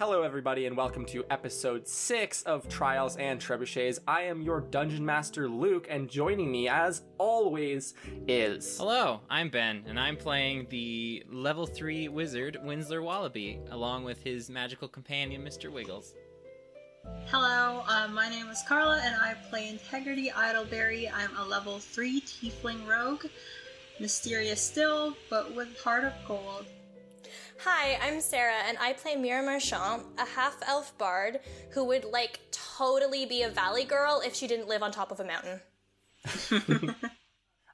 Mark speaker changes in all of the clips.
Speaker 1: Hello everybody and welcome to episode 6 of Trials and Trebuchets. I am your Dungeon Master Luke, and joining me as always is...
Speaker 2: Hello, I'm Ben, and I'm playing the level 3 wizard Winsler Wallaby, along with his magical companion Mr. Wiggles.
Speaker 3: Hello, my name is Carla, and I play Integrity Idleberry. I'm a level 3 tiefling rogue, mysterious still, but with heart of gold.
Speaker 4: Hi, I'm Sarah, and I play Mira Marchand, a half-elf bard who would, totally be a valley girl if she didn't live on top of a mountain.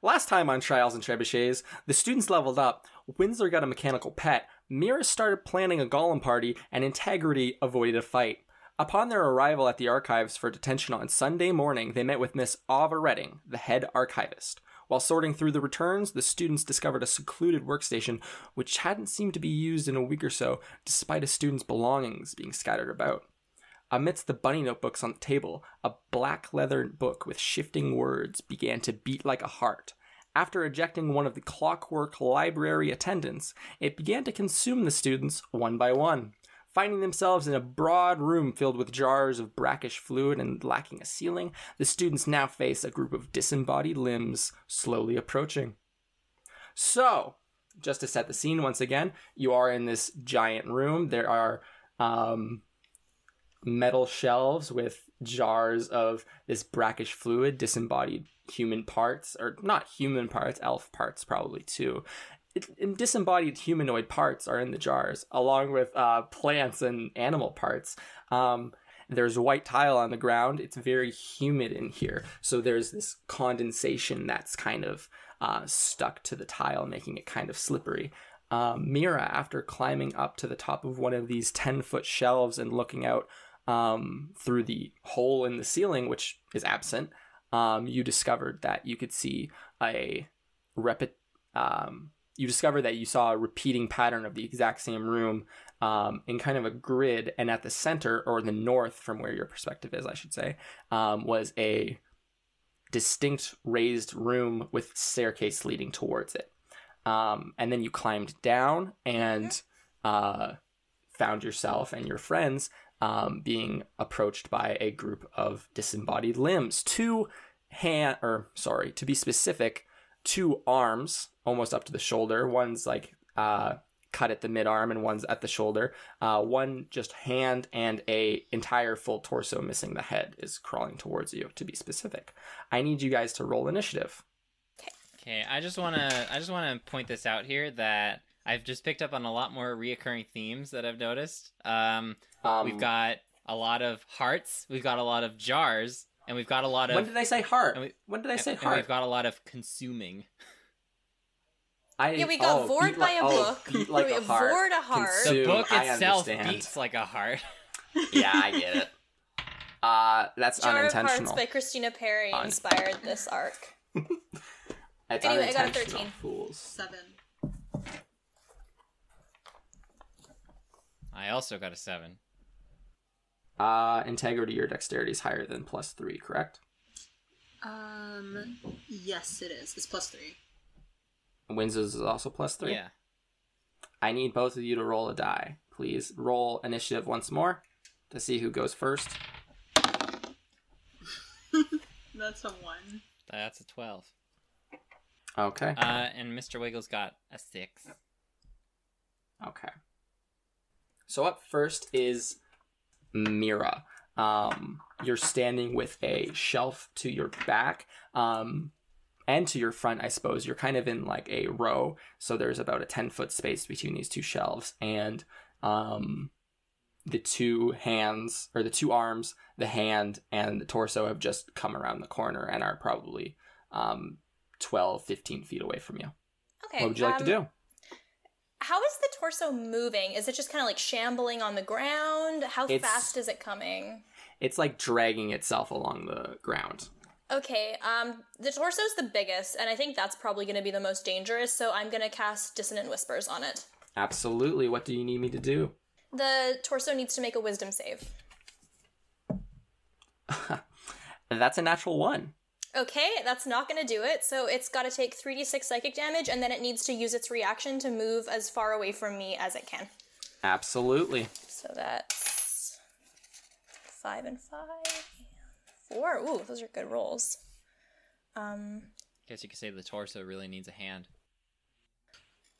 Speaker 1: Last time on Trials and Trebuchets, the students leveled up, Winsler got a mechanical pet, Mira started planning a golem party, and Integrity avoided a fight. Upon their arrival at the archives for detention on Sunday morning, they met with Miss Ava Redding, the head archivist. While sorting through the returns, the students discovered a secluded workstation which hadn't seemed to be used in a week or so, despite a student's belongings being scattered about. Amidst the bunny notebooks on the table, a black leather book with shifting words began to beat like a heart. After ejecting one of the clockwork library attendants, it began to consume the students one by one. Finding themselves in a broad room filled with jars of brackish fluid and lacking a ceiling, the students now face a group of disembodied limbs slowly approaching. So, just to set the scene once again, you are in this giant room. There are metal shelves with jars of this brackish fluid, disembodied human parts, or not human parts, elf parts probably too. Disembodied humanoid parts are in the jars, along with plants and animal parts. There's white tile on the ground. It's very humid in here, so there's this condensation that's kind of stuck to the tile, making it kind of slippery. Mira, after climbing up to the top of one of these 10-foot shelves and looking out through the hole in the ceiling, which is absent, you discovered that you could see you discovered that you saw a repeating pattern of the exact same room in kind of a grid, and at the center, or the north from where your perspective is, I should say, was a distinct raised room with staircase leading towards it. And then you climbed down and found yourself and your friends being approached by a group of disembodied limbs. To be specific, 2 arms almost up to the shoulder. One's cut at the mid-arm and one's at the shoulder. One just hand and a entire full torso missing the head is crawling towards you, to be specific. I need you guys to roll initiative.
Speaker 2: Okay, I just wanna point this out here that I've just picked up on a lot more reoccurring themes that I've noticed. We've got a lot of hearts, we've got a lot of jars, and we've got a lot of...
Speaker 1: When did I say heart? When did I say heart?
Speaker 2: And we've got a lot of consuming.
Speaker 4: We got vored by a book.
Speaker 1: Beat like a heart.
Speaker 4: Vored a heart.
Speaker 1: Consume,
Speaker 2: The book itself
Speaker 1: I
Speaker 2: beats like a heart.
Speaker 1: Yeah, I get it. That's
Speaker 4: Jar
Speaker 1: unintentional.
Speaker 4: of Hearts by Christina Perry inspired this arc.
Speaker 1: It's
Speaker 4: anyway, I got a
Speaker 1: unintentional,
Speaker 4: 13.
Speaker 1: Fools.
Speaker 3: 7.
Speaker 2: I also got a 7.
Speaker 1: Integrity or dexterity is higher than +3, correct?
Speaker 3: Yes, it is. It's +3.
Speaker 1: Wins's is also +3?
Speaker 2: Yeah.
Speaker 1: I need both of you to roll a die. Please roll initiative once more to see who goes first.
Speaker 3: That's a 1.
Speaker 2: That's a 12.
Speaker 1: Okay.
Speaker 2: And Mr. Wiggles got a 6.
Speaker 1: Okay. So up first is Mira. You're standing with a shelf to your back, and to your front, I suppose. You're kind of in a row, so there's about a 10-foot space between these 2 shelves, and the 2 hands, or the 2 arms, the hand, and the torso have just come around the corner and are probably 12, 15 feet away from you.
Speaker 4: Okay.
Speaker 1: What would you like to do?
Speaker 4: How is the torso moving? Is it just kind of shambling on the ground? How fast is it coming?
Speaker 1: It's dragging itself along the ground.
Speaker 4: Okay, the torso's the biggest, and I think that's probably going to be the most dangerous, so I'm going to cast Dissonant Whispers on it.
Speaker 1: Absolutely. What do you need me to do?
Speaker 4: The torso needs to make a wisdom save.
Speaker 1: That's a natural 1.
Speaker 4: Okay, that's not going to do it, so it's got to take 3d6 psychic damage, and then it needs to use its reaction to move as far away from me as it can.
Speaker 1: Absolutely.
Speaker 4: So that's 5 and 5. 4. Ooh, those are good rolls.
Speaker 2: Guess you could say the torso really needs a hand.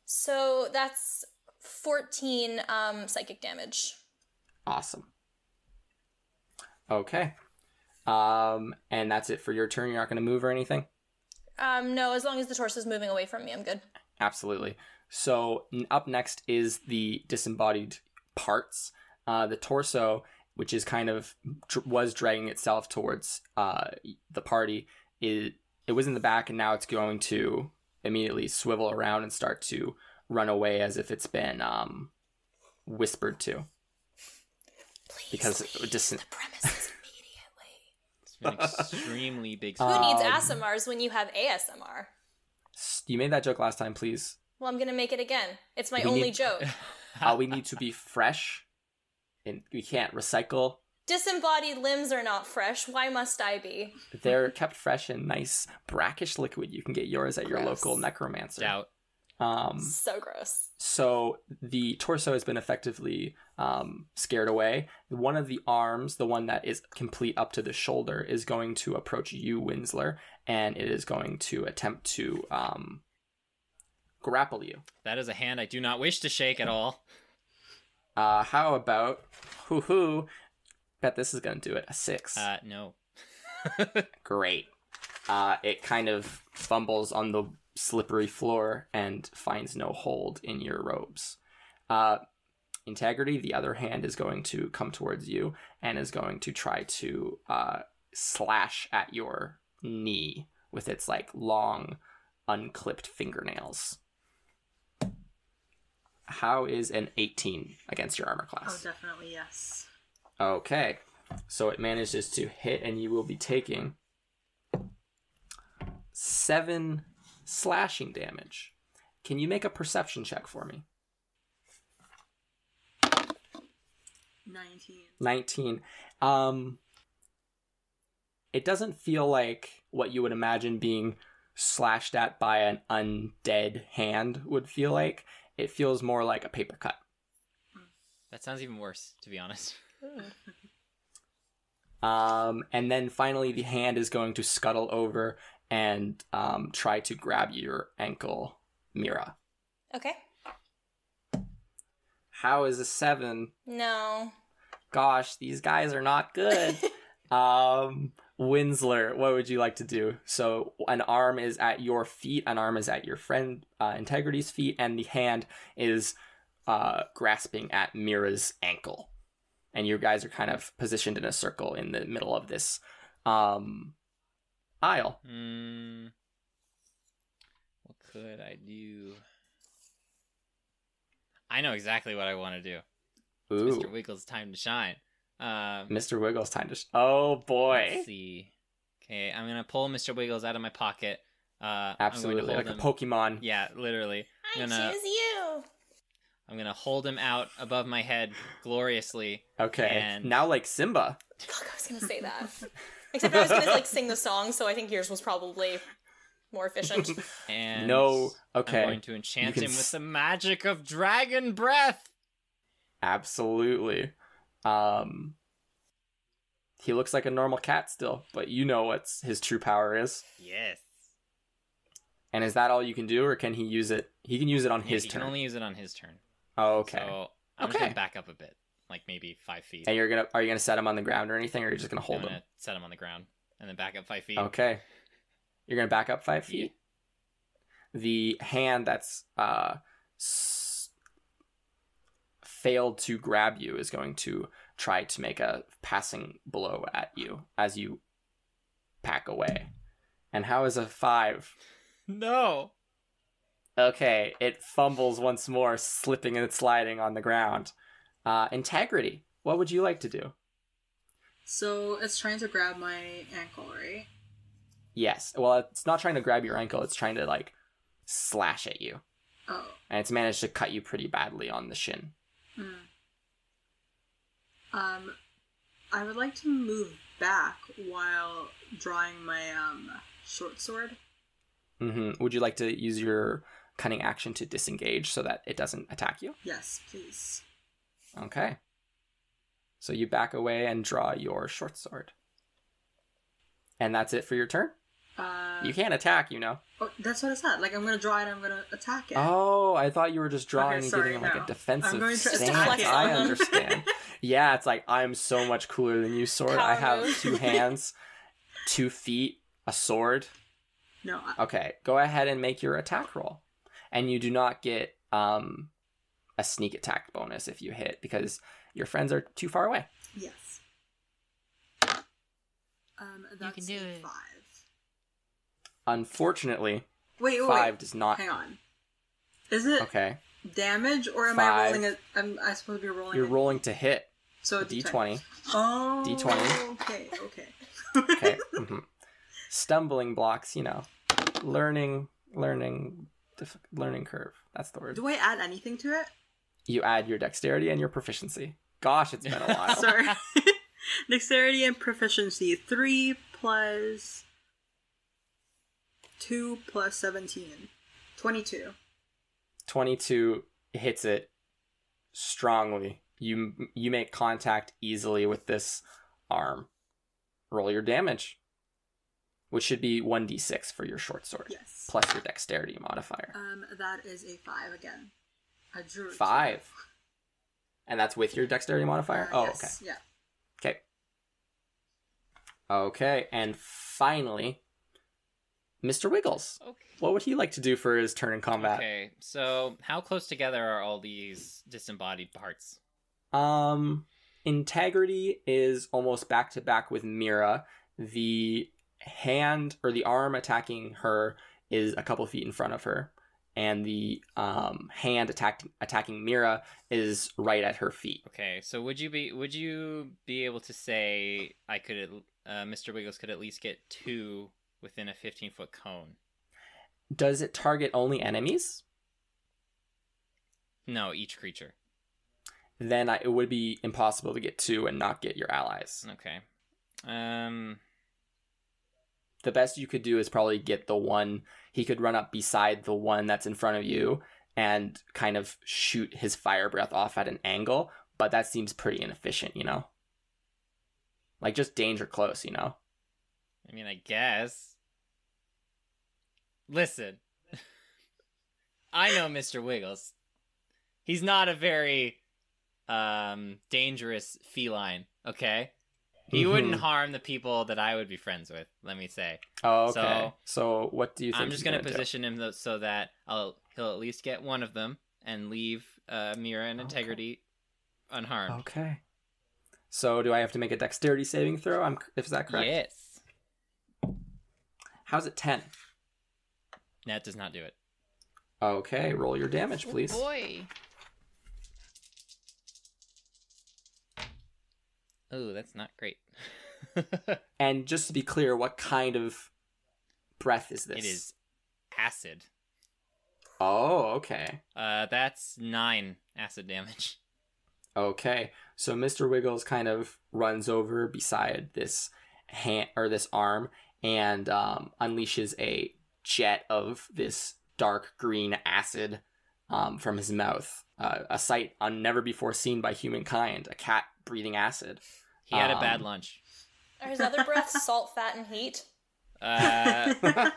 Speaker 4: So that's 14 psychic damage.
Speaker 1: Awesome. Okay. And that's it for your turn. You're not going to move or anything?
Speaker 4: No, as long as the torso's moving away from me, I'm good.
Speaker 1: Absolutely. So up next is the disembodied parts. The torso, which is kind of was dragging itself towards the party, it was in the back, and now it's going to immediately swivel around and start to run away as if it's been whispered to.
Speaker 4: Please
Speaker 1: because
Speaker 4: leave the premises immediately.
Speaker 2: It's been extremely big.
Speaker 4: Who needs ASMRs when you have ASMR?
Speaker 1: You made that joke last time, please.
Speaker 4: Well, I'm gonna make it again. It's my only joke.
Speaker 1: We need to be fresh, and we can't recycle.
Speaker 4: Disembodied limbs are not fresh. Why must I be?
Speaker 1: They're kept fresh in nice brackish liquid. You can get yours at your local necromancer.
Speaker 2: Doubt.
Speaker 4: So gross.
Speaker 1: So the torso has been effectively scared away. One of the arms, the one that is complete up to the shoulder, is going to approach you, Winsler, and it is going to attempt to grapple you.
Speaker 2: That is a hand I do not wish to shake at all.
Speaker 1: How about bet this is going to do it. A 6.
Speaker 2: No.
Speaker 1: Great. It kind of fumbles on the slippery floor and finds no hold in your robes. Integrity, the other hand, is going to come towards you and is going to try to slash at your knee with its like long, unclipped fingernails. How is an 18 against your armor class?
Speaker 3: Oh, definitely yes.
Speaker 1: Okay, so it manages to hit, and you will be taking 7 slashing damage. Can you make a perception check for me? 19. It doesn't feel like what you would imagine being slashed at by an undead hand would feel like. It feels more like a paper cut.
Speaker 2: That sounds even worse, to be honest.
Speaker 1: And then finally the hand is going to scuttle over and try to grab your ankle, Mira.
Speaker 4: Okay.
Speaker 1: How is a 7?
Speaker 4: No.
Speaker 1: Gosh, these guys are not good. Winsler, what would you like to do? So an arm is at your feet, an arm is at your friend Integrity's feet, and the hand is grasping at Mira's ankle. And you guys are kind of positioned in a circle in the middle of this aisle.
Speaker 2: What could I do? I know exactly what I want to do.
Speaker 1: Ooh.
Speaker 2: Mr. Wiggles' time to shine.
Speaker 1: Mr. Wiggles' time to oh boy.
Speaker 2: Let's see. Okay, I'm going to pull Mr. Wiggles out of my pocket.
Speaker 1: Absolutely, like a Pokemon.
Speaker 2: Yeah, literally.
Speaker 4: I choose you.
Speaker 2: I'm going to hold him out above my head gloriously.
Speaker 1: Okay,
Speaker 2: and
Speaker 1: now like Simba.
Speaker 4: Fuck, I was going to say that. Except I was going to like sing the song, so I think yours was probably more efficient.
Speaker 2: And
Speaker 1: no, okay.
Speaker 2: I'm going to enchant him with the magic of dragon breath.
Speaker 1: Absolutely. He looks like a normal cat still, but you know what his true power is.
Speaker 2: Yes.
Speaker 1: And is that all you can do, or can he use it? He can use it on his turn.
Speaker 2: He can only use it on his turn.
Speaker 1: Oh, okay.
Speaker 2: So I'm just gonna back up a bit, like maybe 5 feet.
Speaker 1: And are you gonna set him on the ground or anything, or are you just gonna hold him?
Speaker 2: Set him on the ground and then back up 5 feet.
Speaker 1: Okay. You're gonna back up 5 feet. The hand that's failed to grab you is going to try to make a passing blow at you as you pack away. And how is a 5?
Speaker 2: No.
Speaker 1: Okay, it fumbles once more, slipping and sliding on the ground. Integrity, what would you like to do?
Speaker 3: So it's trying to grab my ankle, right?
Speaker 1: Yes. Well, it's not trying to grab your ankle. It's trying to, like, slash at you.
Speaker 3: Oh.
Speaker 1: And it's managed to cut you pretty badly on the shin.
Speaker 3: I would like to move back while drawing my short sword.
Speaker 1: Mm-hmm. Would you like to use your cunning action to disengage so that it doesn't attack you?
Speaker 3: Yes, please.
Speaker 1: Okay. So you back away and draw your short sword. And that's it for your turn? You can't attack, you know.
Speaker 3: Oh, that's what I said. Like, I'm going to draw it and I'm going to attack it.
Speaker 1: Oh, I thought you were just drawing and giving him like a defensive stance. I understand. Yeah, it's like, I'm so much cooler than you, sword. I have 2 hands, 2 feet, a sword.
Speaker 3: No.
Speaker 1: Okay, go ahead and make your attack roll. And you do not get a sneak attack bonus if you hit, because your friends are too far away.
Speaker 3: Yes. That's
Speaker 2: can do it.
Speaker 3: 5.
Speaker 1: Unfortunately,
Speaker 3: wait,
Speaker 1: 5 does not.
Speaker 3: Hang on. Is it
Speaker 1: Okay.
Speaker 3: damage, or am
Speaker 1: 5.
Speaker 3: I rolling it? I supposed to be rolling.
Speaker 1: You're rolling to hit.
Speaker 3: So
Speaker 1: D20.
Speaker 3: Oh.
Speaker 1: D20.
Speaker 3: Okay.
Speaker 1: Okay. Mm-hmm. Stumbling blocks, you know, learning curve. That's the word.
Speaker 3: Do I add anything to it?
Speaker 1: You add your dexterity and your proficiency. Gosh, it's been a while.
Speaker 3: Sorry. Dexterity and proficiency. 3 plus 2 plus 17. 22.
Speaker 1: 22 hits it strongly. You make contact easily with this arm. Roll your damage, which should be 1d6 for your short sword.
Speaker 3: Yes.
Speaker 1: Plus your dexterity modifier.
Speaker 3: That is a 5 again. I drew
Speaker 1: 5. And that's with your dexterity modifier?
Speaker 3: Yes.
Speaker 1: Okay.
Speaker 3: Yeah.
Speaker 1: Okay. Okay, and finally, Mr. Wiggles.
Speaker 2: Okay.
Speaker 1: What would he like to do for his turn in combat?
Speaker 2: Okay, so how close together are all these disembodied parts?
Speaker 1: Integrity is almost back to back with Mira. The hand or the arm attacking her is a couple feet in front of her, and the hand attacking Mira is right at her feet.
Speaker 2: Okay, so would you be able to say Mr. Wiggles could at least get 2 within a 15-foot cone?
Speaker 1: Does it target only enemies?
Speaker 2: No, each creature.
Speaker 1: Then it would be impossible to get 2 and not get your allies.
Speaker 2: Okay.
Speaker 1: The best you could do is probably get the one. He could run up beside the one that's in front of you and kind of shoot his fire breath off at an angle, but that seems pretty inefficient, you know? Like, just danger close, you know?
Speaker 2: I mean, I guess. Listen. I know Mr. Wiggles. He's not a very dangerous feline, okay? He wouldn't harm the people that I would be friends with, let me say.
Speaker 1: Oh, okay. So what do you think?
Speaker 2: I'm just going to position him so that he'll at least get one of them and leave Mira and Integrity unharmed.
Speaker 1: Okay. So do I have to make a dexterity saving throw? Is that correct?
Speaker 2: Yes.
Speaker 1: How's it 10?
Speaker 2: That does not do it.
Speaker 1: Okay, roll your damage, please.
Speaker 2: Oh boy. Oh, that's not great.
Speaker 1: And just to be clear, what kind of breath is this?
Speaker 2: It is acid.
Speaker 1: Oh, okay.
Speaker 2: That's 9 acid damage.
Speaker 1: Okay, so Mr. Wiggles kind of runs over beside this hand or this arm and unleashes a jet of this dark green acid from his mouth. A sight never before seen by humankind. A cat breathing acid.
Speaker 2: He had a bad lunch.
Speaker 4: Are his other breaths salt, fat, and heat? I mean,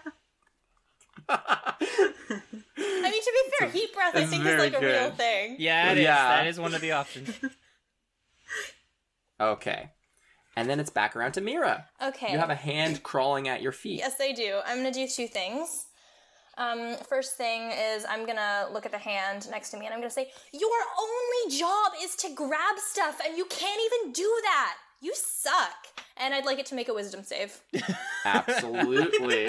Speaker 4: to be fair, heat breath I think is like a real thing.
Speaker 2: Yeah, it is. That is one of the options.
Speaker 1: Okay. And then it's back around to Mira.
Speaker 4: Okay.
Speaker 1: You have a hand crawling at your feet.
Speaker 4: Yes, I do. I'm going to do 2 things. First thing is I'm going to look at the hand next to me and I'm going to say, your only job is to grab stuff and you can't even do that. You suck. And I'd like it to make a wisdom save.
Speaker 1: Absolutely.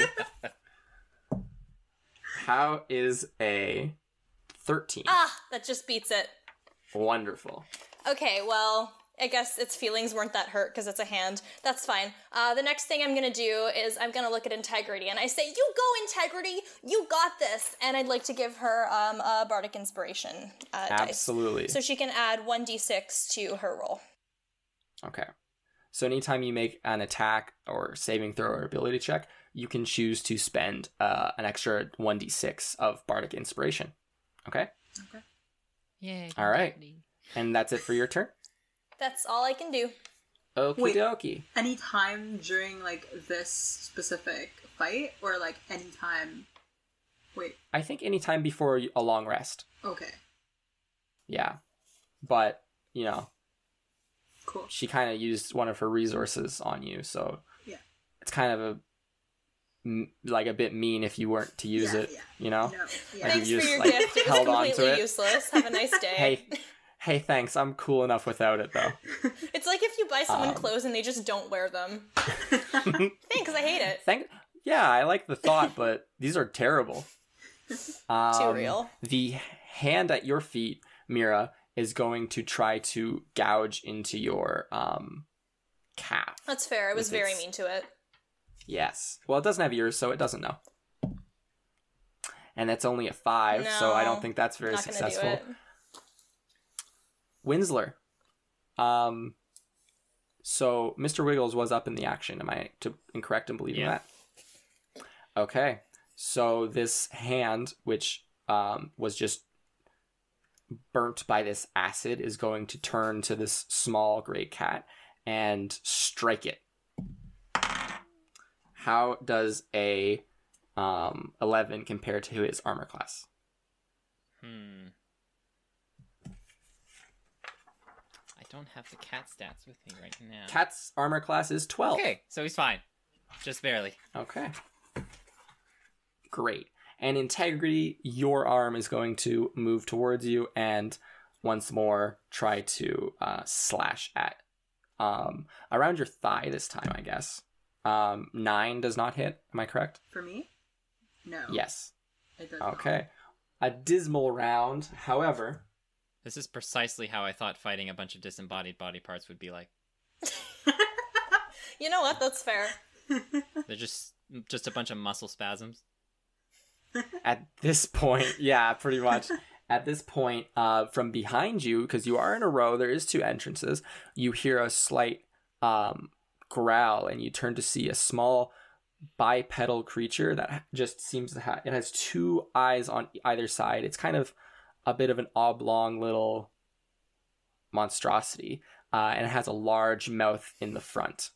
Speaker 1: How is a 13?
Speaker 4: That just beats it.
Speaker 1: Wonderful.
Speaker 4: Okay, well, I guess its feelings weren't that hurt because it's a hand. That's fine. The next thing I'm going to do is I'm going to look at Integrity and I say, you go, Integrity! You got this! And I'd like to give her a Bardic Inspiration
Speaker 1: Absolutely.
Speaker 4: dice. So she can add 1d6 to her roll.
Speaker 1: Okay. So anytime you make an attack or saving throw or ability check, you can choose to spend an extra 1d6 of Bardic Inspiration. Okay?
Speaker 3: Okay.
Speaker 2: Yay.
Speaker 1: All right. And that's it for your turn?
Speaker 4: That's all I can do.
Speaker 1: Okie
Speaker 3: Wait.
Speaker 1: dokie.
Speaker 3: Any time during, like, this specific fight? Or, like, any time... Wait,
Speaker 1: I think anytime before a long rest.
Speaker 3: okay.
Speaker 1: Yeah. But, you know,
Speaker 3: Cool.
Speaker 1: she kind of used one of her resources on you, so
Speaker 3: Yeah.
Speaker 1: it's kind of a bit mean if you weren't to use it, you know?
Speaker 3: No, yeah.
Speaker 1: Like,
Speaker 4: Thanks
Speaker 1: you
Speaker 4: for
Speaker 1: just,
Speaker 4: your
Speaker 1: like,
Speaker 4: gift. It was
Speaker 1: held on to
Speaker 4: completely
Speaker 1: it.
Speaker 4: useless. Have a nice day.
Speaker 1: Hey, thanks. I'm cool enough without it, though.
Speaker 4: It's like if you buy someone clothes and they just don't wear them. Thanks, I hate it.
Speaker 1: Yeah, I like the thought, but these are terrible.
Speaker 4: Too real.
Speaker 1: The hand at your feet, Mira, is going to try to gouge into your calf.
Speaker 4: That's fair. I was
Speaker 1: with
Speaker 4: very
Speaker 1: its-
Speaker 4: mean to it.
Speaker 1: Yes. Well, it doesn't have ears, so it doesn't know. And it's only a 5, so I
Speaker 4: No,
Speaker 1: don't think that's very
Speaker 4: Not gonna
Speaker 1: successful.
Speaker 4: do it.
Speaker 1: Winsler. So Mr. Wiggles was up in the action. Am I incorrect in believing that? Okay. So this hand, which was just burnt by this acid, is going to turn to this small gray cat and strike it. How does a 11 compare to his armor class?
Speaker 2: I don't have the cat stats with me right now.
Speaker 1: Cat's armor class is 12.
Speaker 2: Okay, so he's fine. Just barely.
Speaker 1: Okay. Great. And integrity, your arm is going to move towards you and once more try to slash at around your thigh this time, I guess. 9 does not hit. Am I correct?
Speaker 3: For me? No.
Speaker 1: Yes.
Speaker 3: It does not.
Speaker 1: Okay. A dismal round. However,
Speaker 2: This is precisely how I thought fighting a bunch of disembodied body parts would be like.
Speaker 4: You know what? That's fair.
Speaker 2: They're just a bunch of muscle spasms.
Speaker 1: at this point, yeah, pretty much. At this point, from behind you, because you are in a row, there is 2 entrances, you hear a slight growl, and you turn to see a small bipedal creature that just seems to have, it has 2 eyes on either side. It's kind of a bit of an oblong little monstrosity, and it has a large mouth in the front.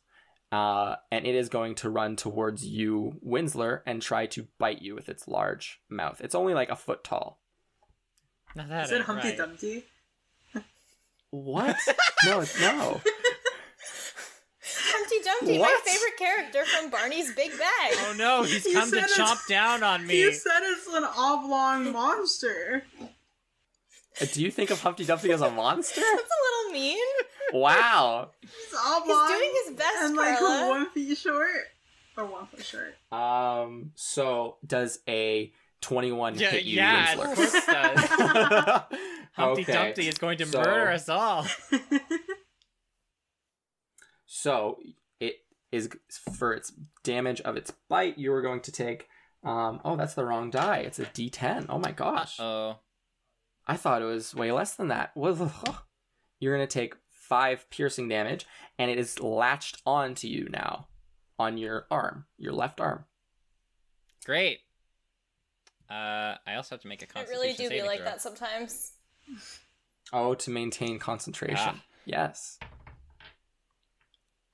Speaker 1: And it is going to run towards you, Winsler, and try to bite you with its large mouth. It's only like a foot tall.
Speaker 2: Now that
Speaker 3: Is it
Speaker 2: ain't
Speaker 3: Humpty
Speaker 2: right.
Speaker 3: Dumpty?
Speaker 1: What? No.
Speaker 4: Humpty Dumpty, my
Speaker 1: What?
Speaker 4: favorite character from Barney's Big Bag.
Speaker 2: Oh no, he's
Speaker 3: You
Speaker 2: come to
Speaker 3: said it's-
Speaker 2: chomp down on me.
Speaker 3: You said it's an oblong monster.
Speaker 1: Do you think of Humpty Dumpty as a monster?
Speaker 4: That's a little mean.
Speaker 1: Wow.
Speaker 3: It's oblong.
Speaker 4: He's doing his best,
Speaker 3: and like
Speaker 4: Carla.
Speaker 3: 1 feet short. Or 1 foot short.
Speaker 1: So does a 21 hit you,
Speaker 2: yeah,
Speaker 1: Winsler?
Speaker 2: of course it does. Humpty
Speaker 1: Okay,
Speaker 2: Dumpty is going to
Speaker 1: so-
Speaker 2: murder us all.
Speaker 1: So it is, for its damage of its bite, you are going to take that's the wrong die. It's a D10. Oh my gosh.
Speaker 2: Oh.
Speaker 1: I thought it was way less than that. You're going to take 5 piercing damage, and it is latched onto you now on your arm, your left arm.
Speaker 2: Great. I also have to make a
Speaker 4: It
Speaker 2: constitution
Speaker 4: really do be
Speaker 2: saving
Speaker 4: like
Speaker 2: throw.
Speaker 4: that sometimes.
Speaker 1: Oh, to maintain concentration.
Speaker 2: Ah.
Speaker 1: Yes.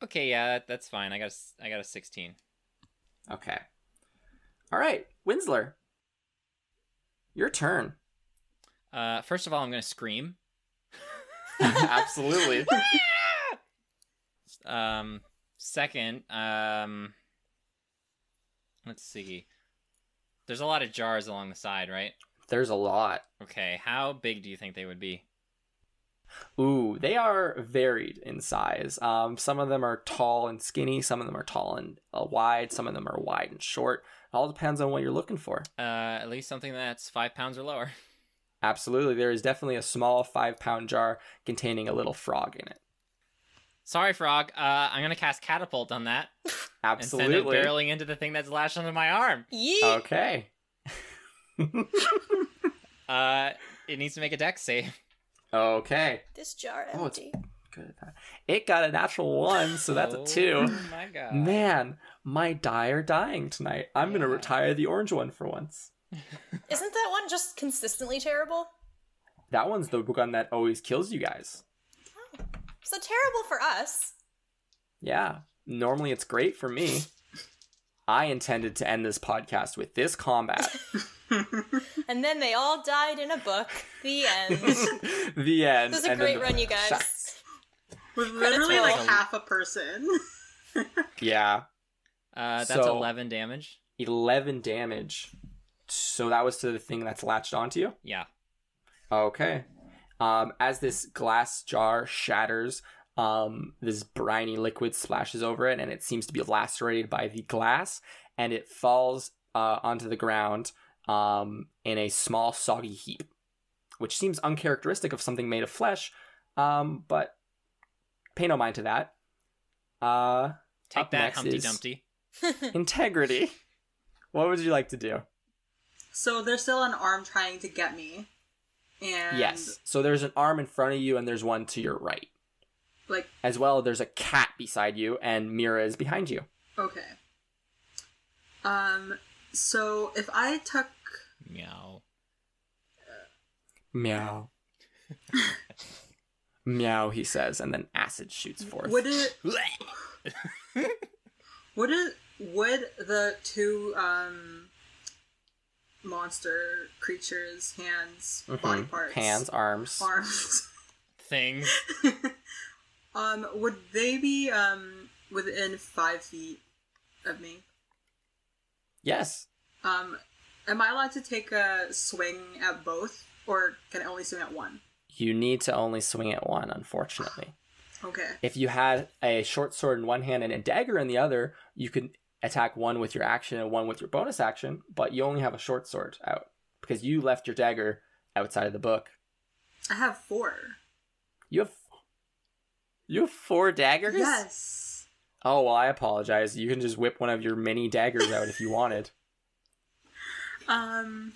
Speaker 2: Okay, yeah, that's fine. I got a 16.
Speaker 1: Okay. All right, Winsler. Your turn.
Speaker 2: First of all, I'm going to scream.
Speaker 1: Absolutely.
Speaker 2: Second, let's see. There's a lot of jars along the side, right?
Speaker 1: There's a lot.
Speaker 2: Okay, how big do you think they would be?
Speaker 1: Ooh, they are varied in size. Some of them are tall and skinny. Some of them are tall and wide. Some of them are wide and short. It all depends on what you're looking for.
Speaker 2: At least something that's 5 pounds or lower.
Speaker 1: Absolutely. There is definitely a small 5-pound jar containing a little frog in it.
Speaker 2: Sorry, frog. I'm gonna cast catapult on that
Speaker 1: Absolutely.
Speaker 2: and send it barreling into the thing that's lashed onto my arm.
Speaker 4: Yeet!
Speaker 1: Okay.
Speaker 2: It needs to make a dex save.
Speaker 1: Okay.
Speaker 4: This jar
Speaker 1: Oh, it's
Speaker 4: empty.
Speaker 1: good at that. It got a natural 1, so that's a 2.
Speaker 2: Oh my god.
Speaker 1: Man, my die are dying tonight. I'm going to
Speaker 2: Yeah.
Speaker 1: retire the orange one for once.
Speaker 4: Isn't that one just consistently terrible?
Speaker 1: That one's the gun that always kills you guys.
Speaker 4: Oh. So terrible for us.
Speaker 1: Yeah. Normally it's great for me. I intended to end this podcast with this combat.
Speaker 4: And then they all died in a book. The end.
Speaker 1: The end.
Speaker 4: This was a great run, you guys.
Speaker 3: With literally like half a person.
Speaker 1: Yeah.
Speaker 2: That's
Speaker 1: So-
Speaker 2: 11 damage.
Speaker 1: 11 damage. So that was to the thing that's latched onto you?
Speaker 2: Yeah.
Speaker 1: Okay. As this glass jar shatters, this briny liquid splashes over it, and it seems to be lacerated by the glass, and it falls onto the ground in a small, soggy heap, which seems uncharacteristic of something made of flesh, but pay no mind to that.
Speaker 2: Take
Speaker 1: up
Speaker 2: that,
Speaker 1: next
Speaker 2: Humpty
Speaker 1: is
Speaker 2: Dumpty.
Speaker 1: Integrity. What would you like to do?
Speaker 3: So there's still an arm trying to get me. And
Speaker 1: Yes. So there's an arm in front of you, and there's one to your right.
Speaker 3: like,
Speaker 1: As well, there's a cat beside you, and Mira is behind you.
Speaker 3: okay. So if I took
Speaker 2: Meow.
Speaker 1: Meow. Meow, he says, and then acid shoots forth.
Speaker 3: would the two monster creatures hands, body parts,
Speaker 1: Hands, arms.
Speaker 2: Things.
Speaker 3: would they be within 5 feet of me?
Speaker 1: Yes.
Speaker 3: Am I allowed to take a swing at both, or can I only swing at one?
Speaker 1: You need to only swing at one, unfortunately.
Speaker 3: Okay.
Speaker 1: If you had a short sword in one hand and a dagger in the other, you could attack one with your action and one with your bonus action, but you only have a short sword out because you left your dagger outside of the book.
Speaker 3: I have 4.
Speaker 1: You have 4 daggers?
Speaker 3: Yes.
Speaker 1: Oh, well, I apologize. You can just whip one of your many daggers out if you wanted.
Speaker 3: I'm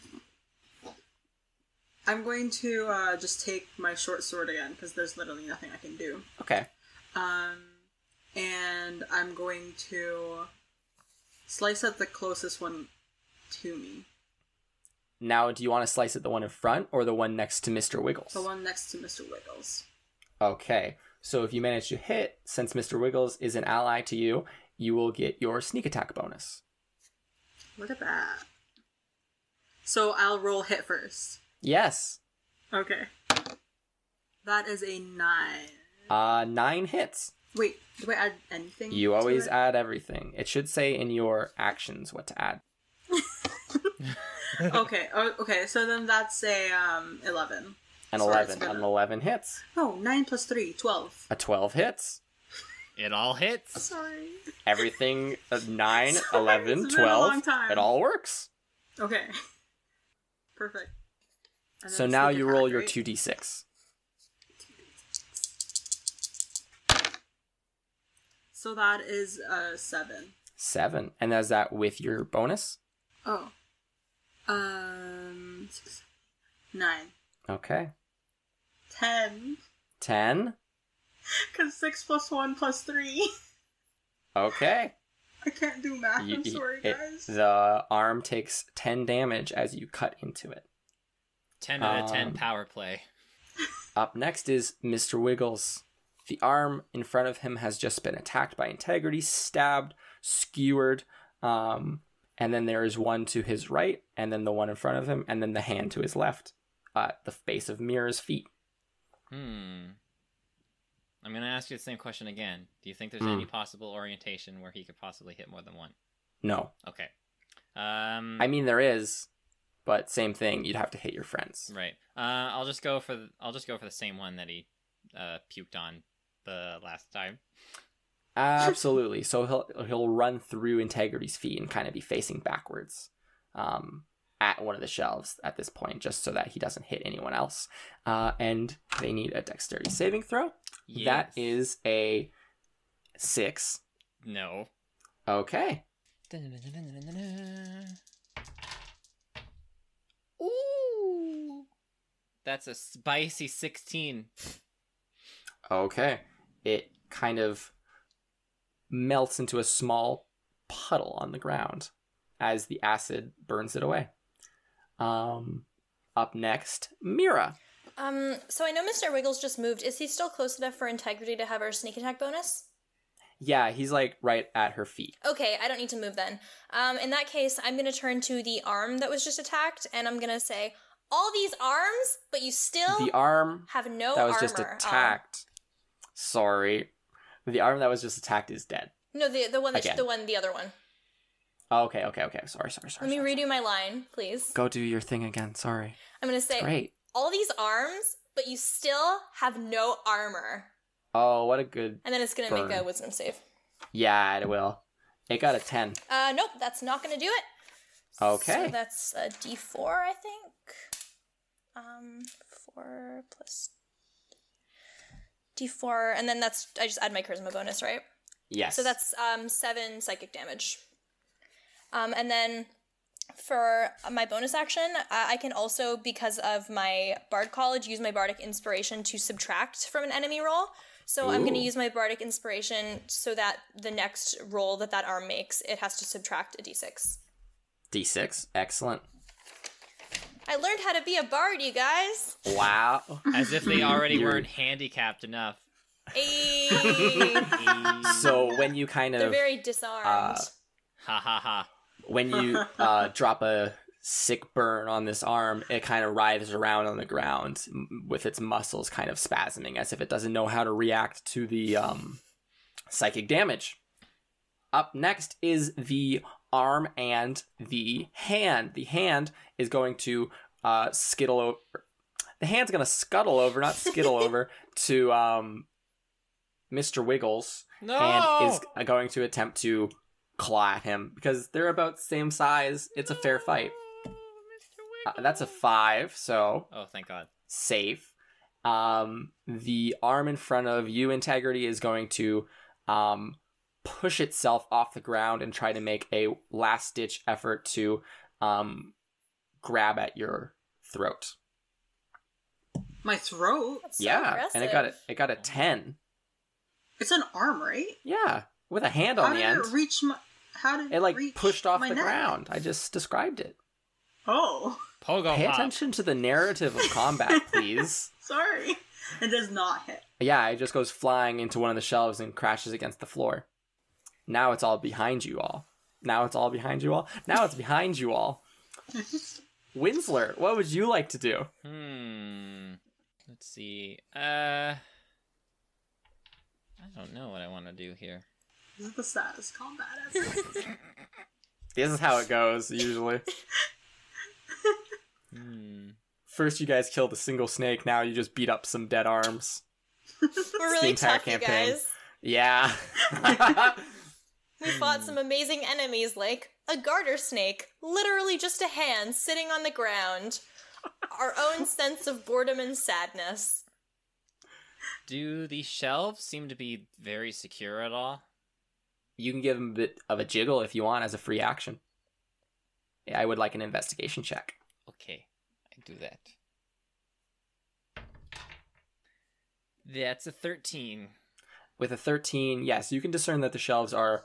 Speaker 3: going to just take my short sword again, because there's literally nothing I can do.
Speaker 1: Okay.
Speaker 3: And I'm going to slice at the closest one to me.
Speaker 1: Now, do you want to slice at the one in front or the one next to Mr. Wiggles?
Speaker 3: The one next to Mr. Wiggles.
Speaker 1: Okay. So if you manage to hit, since Mr. Wiggles is an ally to you, you will get your sneak attack bonus.
Speaker 3: Look at that. So I'll roll hit first.
Speaker 1: Yes.
Speaker 3: Okay. That is a 9.
Speaker 1: 9 hits.
Speaker 3: Wait, do I add anything?
Speaker 1: You
Speaker 3: to
Speaker 1: always
Speaker 3: it?
Speaker 1: add everything. It should say in your actions what to add.
Speaker 3: Okay. Okay. So then that's a 11.
Speaker 1: An
Speaker 3: Sorry,
Speaker 1: 11.
Speaker 3: it's gonna-
Speaker 1: An 11 hits.
Speaker 3: No, 9 plus 3, 12.
Speaker 1: A 12 hits.
Speaker 2: It all hits.
Speaker 3: Sorry.
Speaker 1: Everything 9,
Speaker 3: Sorry,
Speaker 1: 11,
Speaker 3: it's been a
Speaker 1: 12.
Speaker 3: long time.
Speaker 1: It all works.
Speaker 3: Okay. Perfect. And
Speaker 1: So
Speaker 3: then
Speaker 1: now
Speaker 3: sneak
Speaker 1: you
Speaker 3: attack,
Speaker 1: roll your
Speaker 3: right?
Speaker 1: 2d6.
Speaker 3: So that is 7.
Speaker 1: 7. And is that with your bonus?
Speaker 3: Oh. 9.
Speaker 1: Okay.
Speaker 3: 10.
Speaker 1: 10.
Speaker 3: Because 6 plus 1 plus 3.
Speaker 1: Okay.
Speaker 3: I can't do math. I'm sorry, guys.
Speaker 1: The arm takes 10 damage as you cut into it.
Speaker 2: 10 out of 10 power play.
Speaker 1: Up next is Mr. Wiggles. The arm in front of him has just been attacked by Integrity, stabbed, skewered, and then there is one to his right, and then the one in front of him, and then the hand to his left, at the base of Mira's feet.
Speaker 2: I'm going to ask you the same question again. Do you think there's any possible orientation where he could possibly hit more than one?
Speaker 1: No.
Speaker 2: Okay.
Speaker 1: I mean, there is, but same thing. You'd have to hit your friends.
Speaker 2: Right. I'll just go for the same one that he puked on the last time.
Speaker 1: Absolutely. So he'll run through Integrity's feet and kind of be facing backwards at one of the shelves at this point, just so that he doesn't hit anyone else. And they need a dexterity saving throw.
Speaker 2: Yes.
Speaker 1: That is a 6.
Speaker 2: No.
Speaker 1: Okay.
Speaker 2: Ooh. That's a spicy 16.
Speaker 1: Okay. It kind of melts into a small puddle on the ground as the acid burns it away. Up next, Mira.
Speaker 4: So I know Mr. Wiggles just moved. Is he still close enough for Integrity to have our sneak attack bonus?
Speaker 1: Yeah, he's like right at her feet.
Speaker 4: Okay, I don't need to move then. In that case, I'm gonna turn to the arm that was just attacked, and I'm gonna say, all these arms, but you still
Speaker 1: The arm
Speaker 4: have no
Speaker 1: that was
Speaker 4: armor.
Speaker 1: just attacked. Sorry. The arm that was just attacked is dead.
Speaker 4: No, the one that
Speaker 1: Again.
Speaker 4: the other one.
Speaker 1: Oh, okay. Sorry.
Speaker 4: Let me redo my line, please.
Speaker 1: Go do your thing again. Sorry.
Speaker 4: I'm gonna say,
Speaker 1: Great.
Speaker 4: all these arms, but you still have no armor.
Speaker 1: Oh, what a good...
Speaker 4: And then it's gonna
Speaker 1: burn.
Speaker 4: make a wisdom save.
Speaker 1: Yeah, it will. It got a 10.
Speaker 4: Nope, that's not gonna do it.
Speaker 1: Okay.
Speaker 4: So that's a D4, I think. 4 plus D4, and then that's, I just add my charisma bonus, right?
Speaker 1: Yes.
Speaker 4: So that's 7 psychic damage. And then for my bonus action, I can also, because of my Bard College, use my Bardic Inspiration to subtract from an enemy roll. So I'm going to use my Bardic Inspiration so that the next roll that arm makes, it has to subtract a d6.
Speaker 1: D6. Excellent.
Speaker 4: I learned how to be a bard, you guys.
Speaker 1: Wow.
Speaker 2: As if they already weren't handicapped enough.
Speaker 4: Ayy.
Speaker 1: So when you kind
Speaker 4: They're
Speaker 1: of...
Speaker 4: very disarmed.
Speaker 2: Ha ha ha.
Speaker 1: when you drop a sick burn on this arm, it kind of writhes around on the ground with its muscles kind of spasming as if it doesn't know how to react to the psychic damage. Up next is the arm and the hand. The hand is going to skittle over. The hand's going to scuttle over, not skittle over, to Mr. Wiggles.
Speaker 2: No!
Speaker 1: And is going to attempt to claw at him because they're about the same size. It's a fair fight. That's a 5, so
Speaker 2: Oh, thank God.
Speaker 1: safe. The arm in front of you, Integrity, is going to push itself off the ground and try to make a last-ditch effort to grab at your throat.
Speaker 3: My throat?
Speaker 4: That's so
Speaker 1: Yeah,
Speaker 4: aggressive.
Speaker 1: and it got a 10.
Speaker 3: It's an arm, right?
Speaker 1: Yeah, with a hand
Speaker 3: How
Speaker 1: on the
Speaker 3: did
Speaker 1: end.
Speaker 3: it reach my... How did
Speaker 1: It like
Speaker 3: reach
Speaker 1: pushed off
Speaker 3: my
Speaker 1: the
Speaker 3: neck?
Speaker 1: ground. I just described it.
Speaker 3: Oh,
Speaker 2: Pogo
Speaker 1: Pay
Speaker 2: pop.
Speaker 1: attention to the narrative of combat, please.
Speaker 3: sorry. It does not hit.
Speaker 1: Yeah, it just goes flying into one of the shelves and crashes against the floor. Now it's all behind you all. Now it's behind you all. Winsler, what would you like to do?
Speaker 2: Let's see. I don't know what I want to do here.
Speaker 3: This is the saddest combat ever.
Speaker 1: This is how it goes, usually. First you guys killed a single snake, now you just beat up some dead arms.
Speaker 4: We're
Speaker 1: the
Speaker 4: really
Speaker 1: entire
Speaker 4: tough, you
Speaker 1: campaign.
Speaker 4: guys.
Speaker 1: Yeah.
Speaker 4: We fought some amazing enemies like a garter snake, literally just a hand sitting on the ground. Our own sense of boredom and sadness.
Speaker 2: Do the shelves seem to be very secure at all?
Speaker 1: You can give him a bit of a jiggle if you want as a free action. Yeah, I would like an investigation check.
Speaker 2: Okay, I do that. That's a 13.
Speaker 1: With a 13, yes, you can discern that the shelves are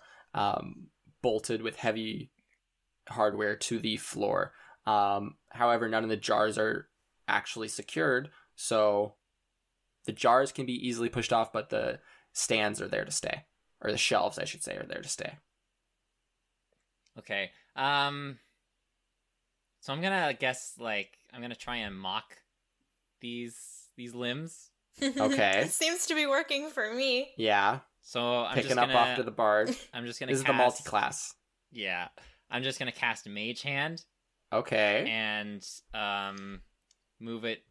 Speaker 1: bolted with heavy hardware to the floor. However, none of the jars are actually secured, so the jars can be easily pushed off, but the stands are there to stay. Or the shelves, I should say, are there to stay.
Speaker 2: Okay. So I'm gonna guess, I'm gonna try and mock these limbs.
Speaker 1: Okay.
Speaker 4: It seems to be working for me.
Speaker 1: Yeah.
Speaker 2: So I'm
Speaker 1: Picking
Speaker 2: just
Speaker 1: up
Speaker 2: gonna,
Speaker 1: after the bard.
Speaker 2: I'm just gonna
Speaker 1: This is
Speaker 2: cast,
Speaker 1: the multi-class.
Speaker 2: Yeah. I'm just gonna cast Mage Hand
Speaker 1: Okay.
Speaker 2: and move it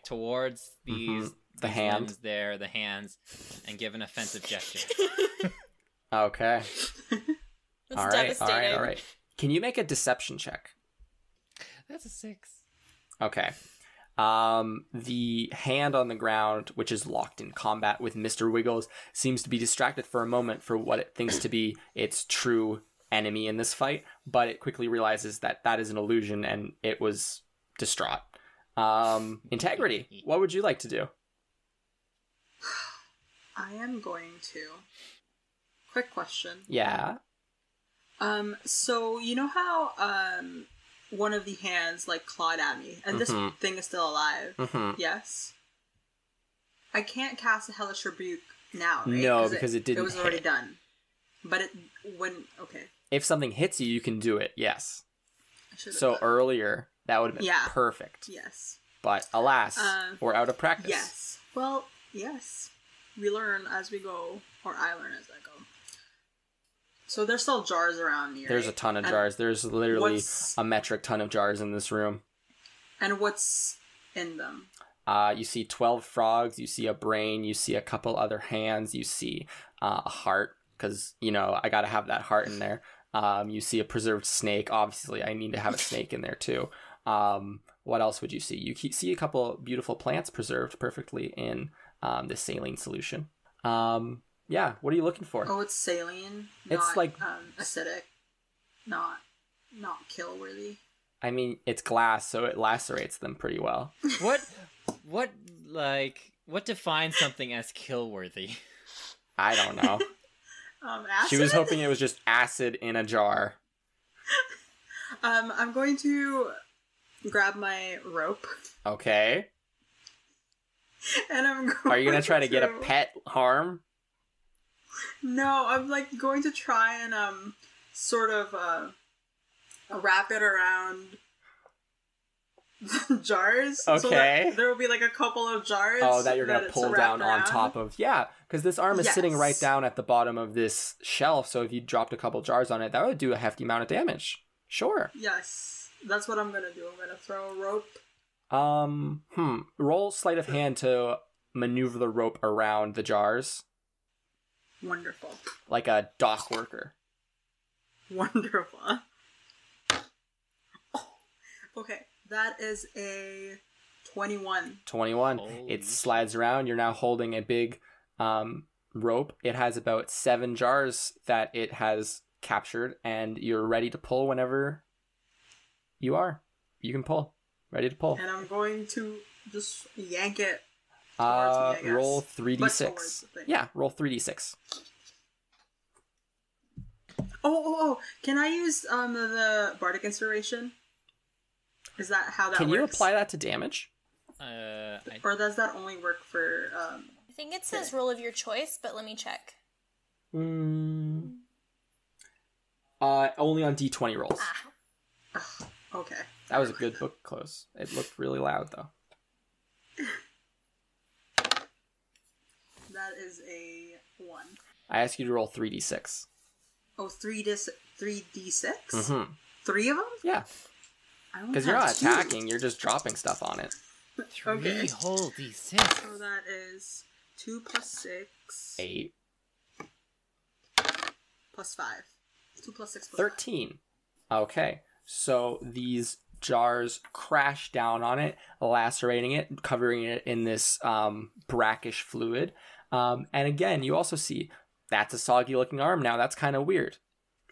Speaker 2: towards these
Speaker 1: The
Speaker 2: these
Speaker 1: hand.
Speaker 2: limbs there, the hands, and give an offensive gesture.
Speaker 1: Okay.
Speaker 4: That's
Speaker 1: All
Speaker 4: devastating.
Speaker 1: right. Can you make a deception check?
Speaker 2: That's a 6.
Speaker 1: Okay. The hand on the ground, which is locked in combat with Mr. Wiggles, seems to be distracted for a moment for what it thinks to be its true enemy in this fight, but it quickly realizes that that is an illusion and it was distraught. Integrity, what would you like to do?
Speaker 3: I am going to. Quick question.
Speaker 1: Yeah.
Speaker 3: So you know how one of the hands like clawed at me, and this thing is still alive. Yes. I can't cast a Hellish Rebuke now, right?
Speaker 1: No, because it didn't.
Speaker 3: It was already done. But it wouldn't. Okay.
Speaker 1: If something hits you, you can do it. Yes. So
Speaker 3: done.
Speaker 1: Earlier, that would have been perfect.
Speaker 3: Yes.
Speaker 1: But alas, we're out of practice.
Speaker 3: Yes. Well, yes. We learn as we go, or I learn as I go. So there's still jars around me.
Speaker 1: There's
Speaker 3: right?
Speaker 1: a ton of jars. There's literally a metric ton of jars in this room.
Speaker 3: And what's in them?
Speaker 1: You see 12 frogs, you see a brain, you see a couple other hands, you see a heart, because, you know, I gotta have that heart in there. You see a preserved snake. Obviously, I need to have a snake in there, too. What else would you see? You see a couple beautiful plants preserved perfectly in this saline solution. Yeah, what are you looking for?
Speaker 3: Oh, it's saline.
Speaker 1: It's
Speaker 3: not, acidic. Not kill-worthy.
Speaker 1: I mean, it's glass, so it lacerates them pretty well.
Speaker 2: What defines something as kill-worthy?
Speaker 1: I don't know.
Speaker 3: Acid?
Speaker 1: She was hoping it was just acid in a jar.
Speaker 3: I'm going to grab my rope.
Speaker 1: Okay.
Speaker 3: And I'm going
Speaker 1: Are you going to try to get a pet harm?
Speaker 3: No, I'm like going to try and sort of wrap it around the jars.
Speaker 1: Okay.
Speaker 3: So that there will be like a couple of jars.
Speaker 1: Oh, that you're going to pull down on top of. Yeah, because this arm is sitting right
Speaker 3: Yes.
Speaker 1: down at the bottom of this shelf. So if you dropped a couple jars on it, that would do a hefty amount of damage. Sure.
Speaker 3: Yes. That's what I'm going to do. I'm going to throw a rope.
Speaker 1: Roll sleight of hand to maneuver the rope around the jars.
Speaker 3: Wonderful.
Speaker 1: Like a dock worker.
Speaker 3: Wonderful. Oh, okay. That is a 21.
Speaker 1: 21.
Speaker 2: Holy
Speaker 1: It slides around. You're now holding a big rope. It has about 7 jars that it has captured, and you're ready to pull whenever you are. You can pull. Ready to pull.
Speaker 3: And I'm going to just yank it towards me, I guess.
Speaker 1: Roll
Speaker 3: But
Speaker 1: 3d6.
Speaker 3: towards the thing.
Speaker 1: Yeah, roll 3d6.
Speaker 3: Oh! Can I use the Bardic Inspiration? Is that how that
Speaker 1: Can
Speaker 3: works?
Speaker 1: you apply that to damage?
Speaker 3: Or does that only work for...
Speaker 4: I think it says roll of your choice, but let me check.
Speaker 1: Only on d20 rolls.
Speaker 3: Okay.
Speaker 1: That was a good book close. It looked really loud, though.
Speaker 3: That is a 1.
Speaker 1: I asked you to roll 3d6.
Speaker 3: Oh, 3d6?
Speaker 1: Mm-hmm.
Speaker 3: 3 of them?
Speaker 1: Yeah,
Speaker 3: I only
Speaker 1: because you're
Speaker 3: have
Speaker 1: not
Speaker 3: 2.
Speaker 1: attacking, you're just dropping stuff on it.
Speaker 3: Okay.
Speaker 2: 3 whole d6.
Speaker 3: So that is 2 plus 6
Speaker 1: 8.
Speaker 3: plus 5. 2 plus 6 plus
Speaker 1: 13. Okay, so these jars crash down on it, lacerating it, covering it in this brackish fluid. And again, you also see that's a soggy looking arm now. That's kind of weird.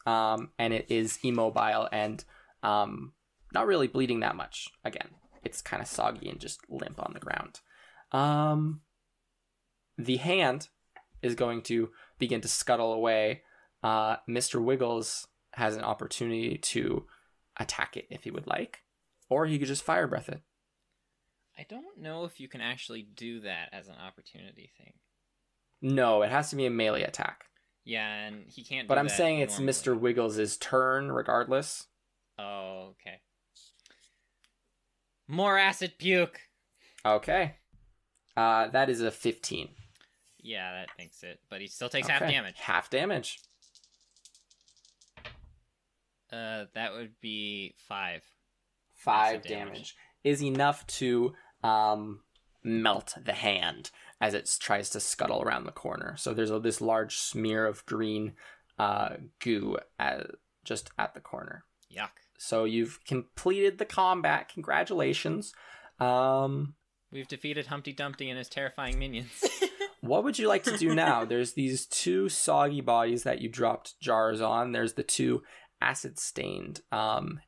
Speaker 1: And it is immobile and not really bleeding that much. Again, it's kind of soggy and just limp on the ground. The hand is going to begin to scuttle away. Mr. Wiggles has an opportunity to attack it if he would like, or he could just fire breath it.
Speaker 2: I don't know if you can actually do that as an opportunity thing.
Speaker 1: No, it has to be a melee attack.
Speaker 2: Yeah, and he can't do
Speaker 1: But I'm
Speaker 2: that
Speaker 1: saying it's
Speaker 2: normally.
Speaker 1: Mr. Wiggles' turn regardless.
Speaker 2: Oh, okay. More acid puke!
Speaker 1: Okay. That is a 15.
Speaker 2: Yeah, that makes it. But he still takes half
Speaker 1: Okay.
Speaker 2: damage.
Speaker 1: Half damage.
Speaker 2: That would be 5.
Speaker 1: 5
Speaker 2: Massive damage.
Speaker 1: damage is enough to melt the hand as it tries to scuttle around the corner. So there's this large smear of green goo just at the corner.
Speaker 2: Yuck.
Speaker 1: So you've completed the combat. Congratulations.
Speaker 2: We've defeated Humpty Dumpty and his terrifying minions.
Speaker 1: What would you like to do now? There's these 2 soggy bodies that you dropped jars on. There's the 2 acid-stained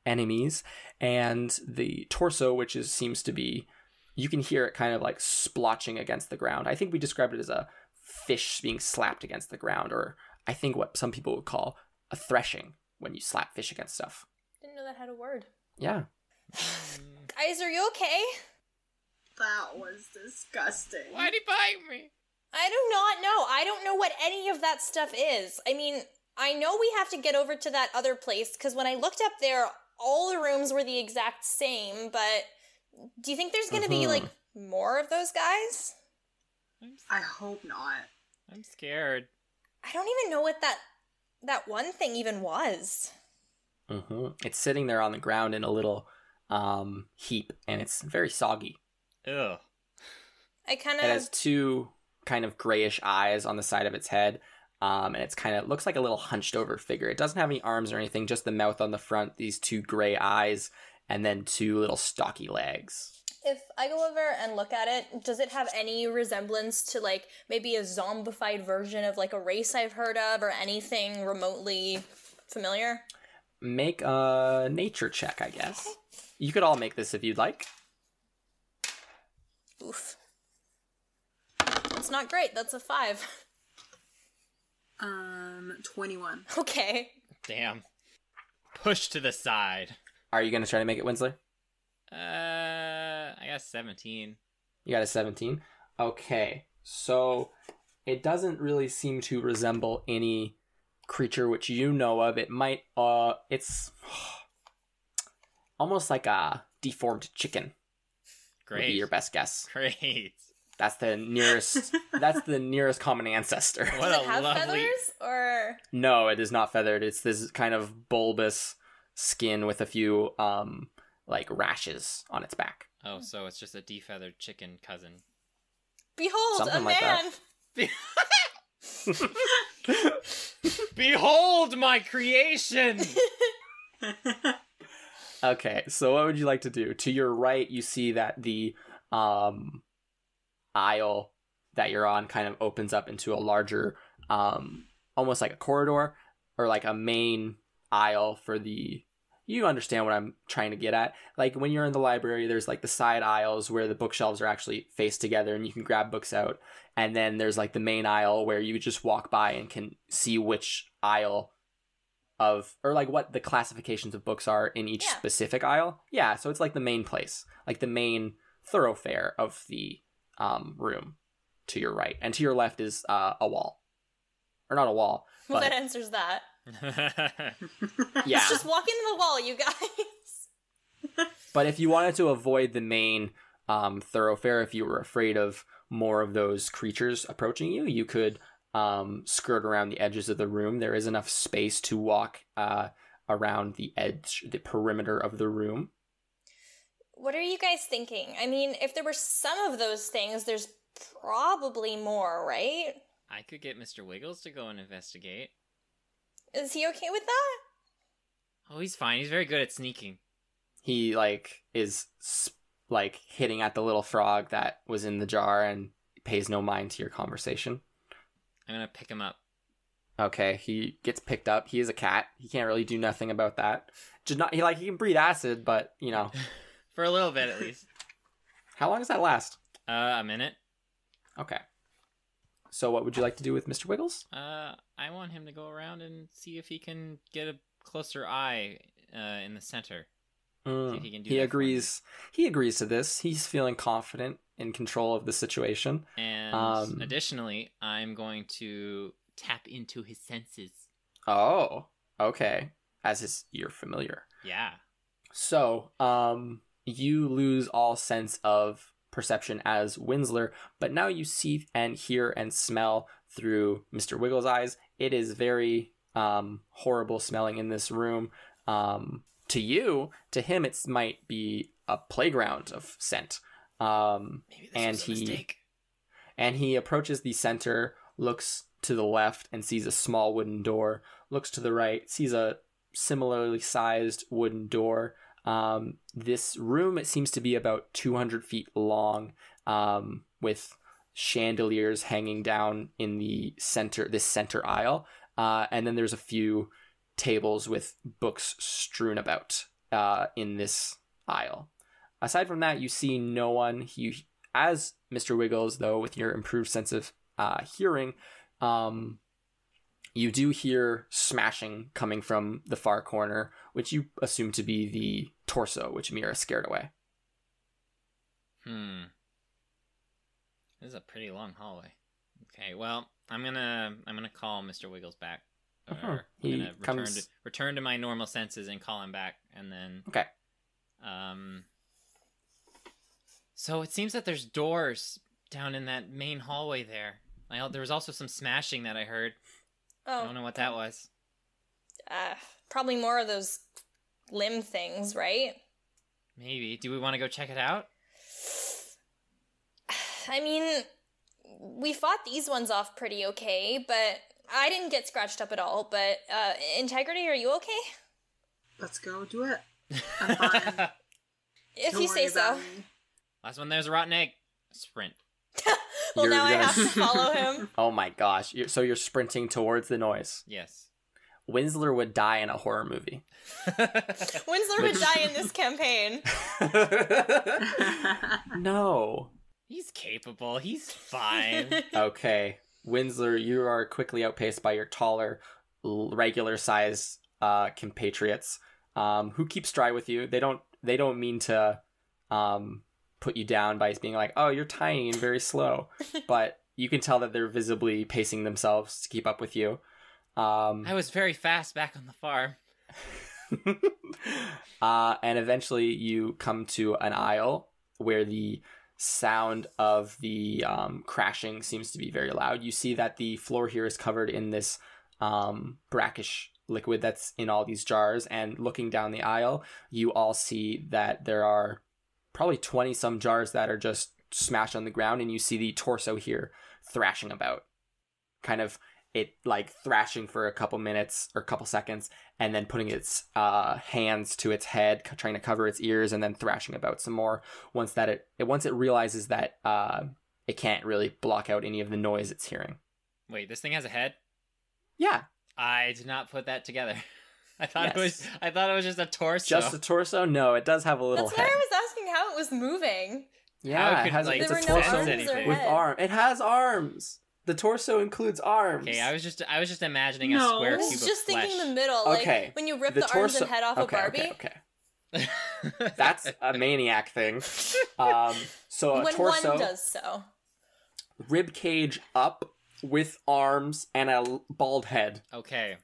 Speaker 1: enemies, and the torso, which seems to be, you can hear it kind of like splotching against the ground. I think we described it as a fish being slapped against the ground, or I think what some people would call a threshing when you slap fish against stuff.
Speaker 4: Didn't know that had a word.
Speaker 1: Yeah.
Speaker 4: Guys, are you okay?
Speaker 3: That was disgusting.
Speaker 2: Why'd he bite me?
Speaker 4: I do not know. I don't know what any of that stuff is. I mean, I know we have to get over to that other place, because when I looked up there, all the rooms were the exact same, but do you think there's going to be, like, more of those guys?
Speaker 3: I hope not.
Speaker 2: I'm scared.
Speaker 4: I don't even know what that one thing even was.
Speaker 1: It's sitting there on the ground in a little heap, and it's very soggy.
Speaker 2: Ugh.
Speaker 4: It
Speaker 1: has two kind of grayish eyes on the side of its head, and it's kind of looks like a little hunched over figure. It doesn't have any arms or anything, just the mouth on the front, these two gray eyes, and then two little stocky legs.
Speaker 4: If I go over and look at it, does it have any resemblance to, like, maybe a zombified version of, like, a race I've heard of, or anything remotely familiar?
Speaker 1: Make a nature check, I guess. You could all make this if you'd like.
Speaker 4: Oof. That's not great. That's a 5.
Speaker 3: 21.
Speaker 4: Okay.
Speaker 2: Damn. Push to the side.
Speaker 1: Are you going to try to make it, Winsler?
Speaker 2: I got 17.
Speaker 1: You got a 17? Okay. So it doesn't really seem to resemble any creature which you know of. It might, it's almost like a deformed chicken.
Speaker 2: Great.
Speaker 1: Would be your best guess.
Speaker 2: Great.
Speaker 1: That's the nearest common ancestor.
Speaker 2: What
Speaker 4: Does
Speaker 2: a
Speaker 4: it have
Speaker 2: lovely...
Speaker 4: feathers, or...?
Speaker 1: No, it is not feathered. It's this kind of bulbous skin with a few, like, rashes on its back.
Speaker 2: Oh, so it's just a defeathered chicken cousin.
Speaker 4: Behold,
Speaker 1: Something
Speaker 4: a
Speaker 1: like
Speaker 4: man!
Speaker 2: Behold my creation!
Speaker 1: Okay, so what would you like to do? To your right, you see that the aisle that you're on kind of opens up into a larger, almost like a corridor, or like a main aisle for the... You understand what I'm trying to get at. Like, when you're in the library, there's, like, the side aisles where the bookshelves are actually faced together and you can grab books out. And then there's, like, the main aisle where you just walk by and can see which aisle of... Or, like, what the classifications of books are in each specific aisle. Yeah, so it's, like, the main place. Like, the main thoroughfare of the room to your right. And to your left is a wall. Or not a wall,
Speaker 4: Well,
Speaker 1: but...
Speaker 4: that answers that.
Speaker 1: Yeah.
Speaker 4: Just walk into the wall, you guys.
Speaker 1: But if you wanted to avoid the main thoroughfare, if you were afraid of more of those creatures approaching you, you could skirt around the edges of the room. There is enough space to walk around the edge, the perimeter of the room.
Speaker 4: What are you guys thinking? I mean, if there were some of those things, there's probably more, right?
Speaker 2: I could get Mr. Wiggles to go and investigate.
Speaker 4: Is he okay with that?
Speaker 2: Oh, he's fine. He's very good at sneaking.
Speaker 1: He, like, is, like, hitting at the little frog that was in the jar and pays no mind to your conversation.
Speaker 2: I'm gonna pick him up.
Speaker 1: Okay, he gets picked up. He is a cat. He can't really do nothing about that. Just not, he can breathe acid, but, you know.
Speaker 2: For a little bit, at least.
Speaker 1: How long does that last?
Speaker 2: A minute.
Speaker 1: Okay. So what would you like to do with Mr. Wiggles?
Speaker 2: I want him to go around and see if he can get a closer eye in the center. See if he can do
Speaker 1: He
Speaker 2: that
Speaker 1: agrees. He agrees to this. He's feeling confident in control of the situation.
Speaker 2: And additionally, I'm going to tap into his senses.
Speaker 1: Oh, okay. You're familiar.
Speaker 2: Yeah.
Speaker 1: So, you lose all sense of perception as Winsler, but now you see and hear and smell through Mr. Wiggles' eyes. It is very horrible smelling in this room. To you, to him, it might be a playground of scent.
Speaker 2: Maybe this was a mistake.
Speaker 1: And he approaches the center, looks to the left and sees a small wooden door, looks to the right, sees a similarly sized wooden door. This room, it seems to be about 200 feet long, with chandeliers hanging down in the center, this center aisle. And then there's a few tables with books strewn about, in this aisle. Aside from that, you see no one. As Mr. Wiggles, though, with your improved sense of, hearing, You do hear smashing coming from the far corner, which you assume to be the torso, which Mira scared away.
Speaker 2: This is a pretty long hallway. Okay, well, I'm gonna call Mr. Wiggles back. Or I'm gonna return to my normal senses and call him back, and then
Speaker 1: Okay.
Speaker 2: So it seems that there's doors down in that main hallway there. There was also some smashing that I heard.
Speaker 4: Oh.
Speaker 2: I don't know what that was.
Speaker 4: Probably more of those limb things, right?
Speaker 2: Maybe. Do we want to go check it out?
Speaker 4: I mean, we fought these ones off pretty okay, but I didn't get scratched up at all. But, Integrity, are you okay?
Speaker 3: Let's go do it. I'm fine.
Speaker 4: If
Speaker 3: Don't
Speaker 4: you
Speaker 3: worry
Speaker 4: say so.
Speaker 3: about me.
Speaker 2: Last one, there's a rotten egg. Sprint.
Speaker 4: Well, now I
Speaker 1: gonna-
Speaker 4: have to follow him.
Speaker 1: Oh my gosh. So you're sprinting towards the noise.
Speaker 2: Yes.
Speaker 1: Winsler would die in a horror movie.
Speaker 4: Winsler would die in this campaign.
Speaker 1: No.
Speaker 2: He's capable. He's fine.
Speaker 1: Okay. Winsler, you are quickly outpaced by your taller, regular size compatriots who keep stride with you. They don't mean to put you down by being like, oh, you're tiny and very slow. But you can tell that they're visibly pacing themselves to keep up with you.
Speaker 2: I was very fast back on the farm.
Speaker 1: And eventually you come to an aisle where the sound of the crashing seems to be very loud. You see that the floor here is covered in this brackish liquid that's in all these jars, and looking down the aisle, you all see that there are probably 20 some jars that are just smashed on the ground, and you see the torso here thrashing about, kind of it like thrashing for a couple minutes or a couple seconds, and then putting its hands to its head, trying to cover its ears, and then thrashing about some more. Once it realizes that it can't really block out any of the noise it's hearing.
Speaker 2: Wait, this thing has a head?
Speaker 1: Yeah.
Speaker 2: I did not put that together. I thought
Speaker 1: Yes.
Speaker 2: it was just a torso.
Speaker 1: Just a torso? No, it does have a little
Speaker 4: That's why
Speaker 1: head.
Speaker 4: I was asking how it was moving.
Speaker 1: Yeah,
Speaker 2: could,
Speaker 1: it has
Speaker 2: like,
Speaker 1: it's
Speaker 4: there
Speaker 1: a
Speaker 4: were no
Speaker 1: torso
Speaker 4: arms
Speaker 2: anything.
Speaker 4: or
Speaker 1: with
Speaker 4: head.
Speaker 1: arm. It has arms. The torso includes arms.
Speaker 2: Okay, I was just imagining a
Speaker 3: No.
Speaker 2: square
Speaker 4: I
Speaker 2: cube
Speaker 4: was
Speaker 2: of
Speaker 4: just
Speaker 2: flesh.
Speaker 4: thinking the middle, like
Speaker 1: Okay,
Speaker 4: when you rip
Speaker 1: the
Speaker 4: the arms
Speaker 1: torso-
Speaker 4: and head off of Barbie.
Speaker 1: Okay. That's a maniac thing. So a
Speaker 4: When
Speaker 1: torso,
Speaker 4: one does so.
Speaker 1: rib cage up with arms and a bald head.
Speaker 2: Okay.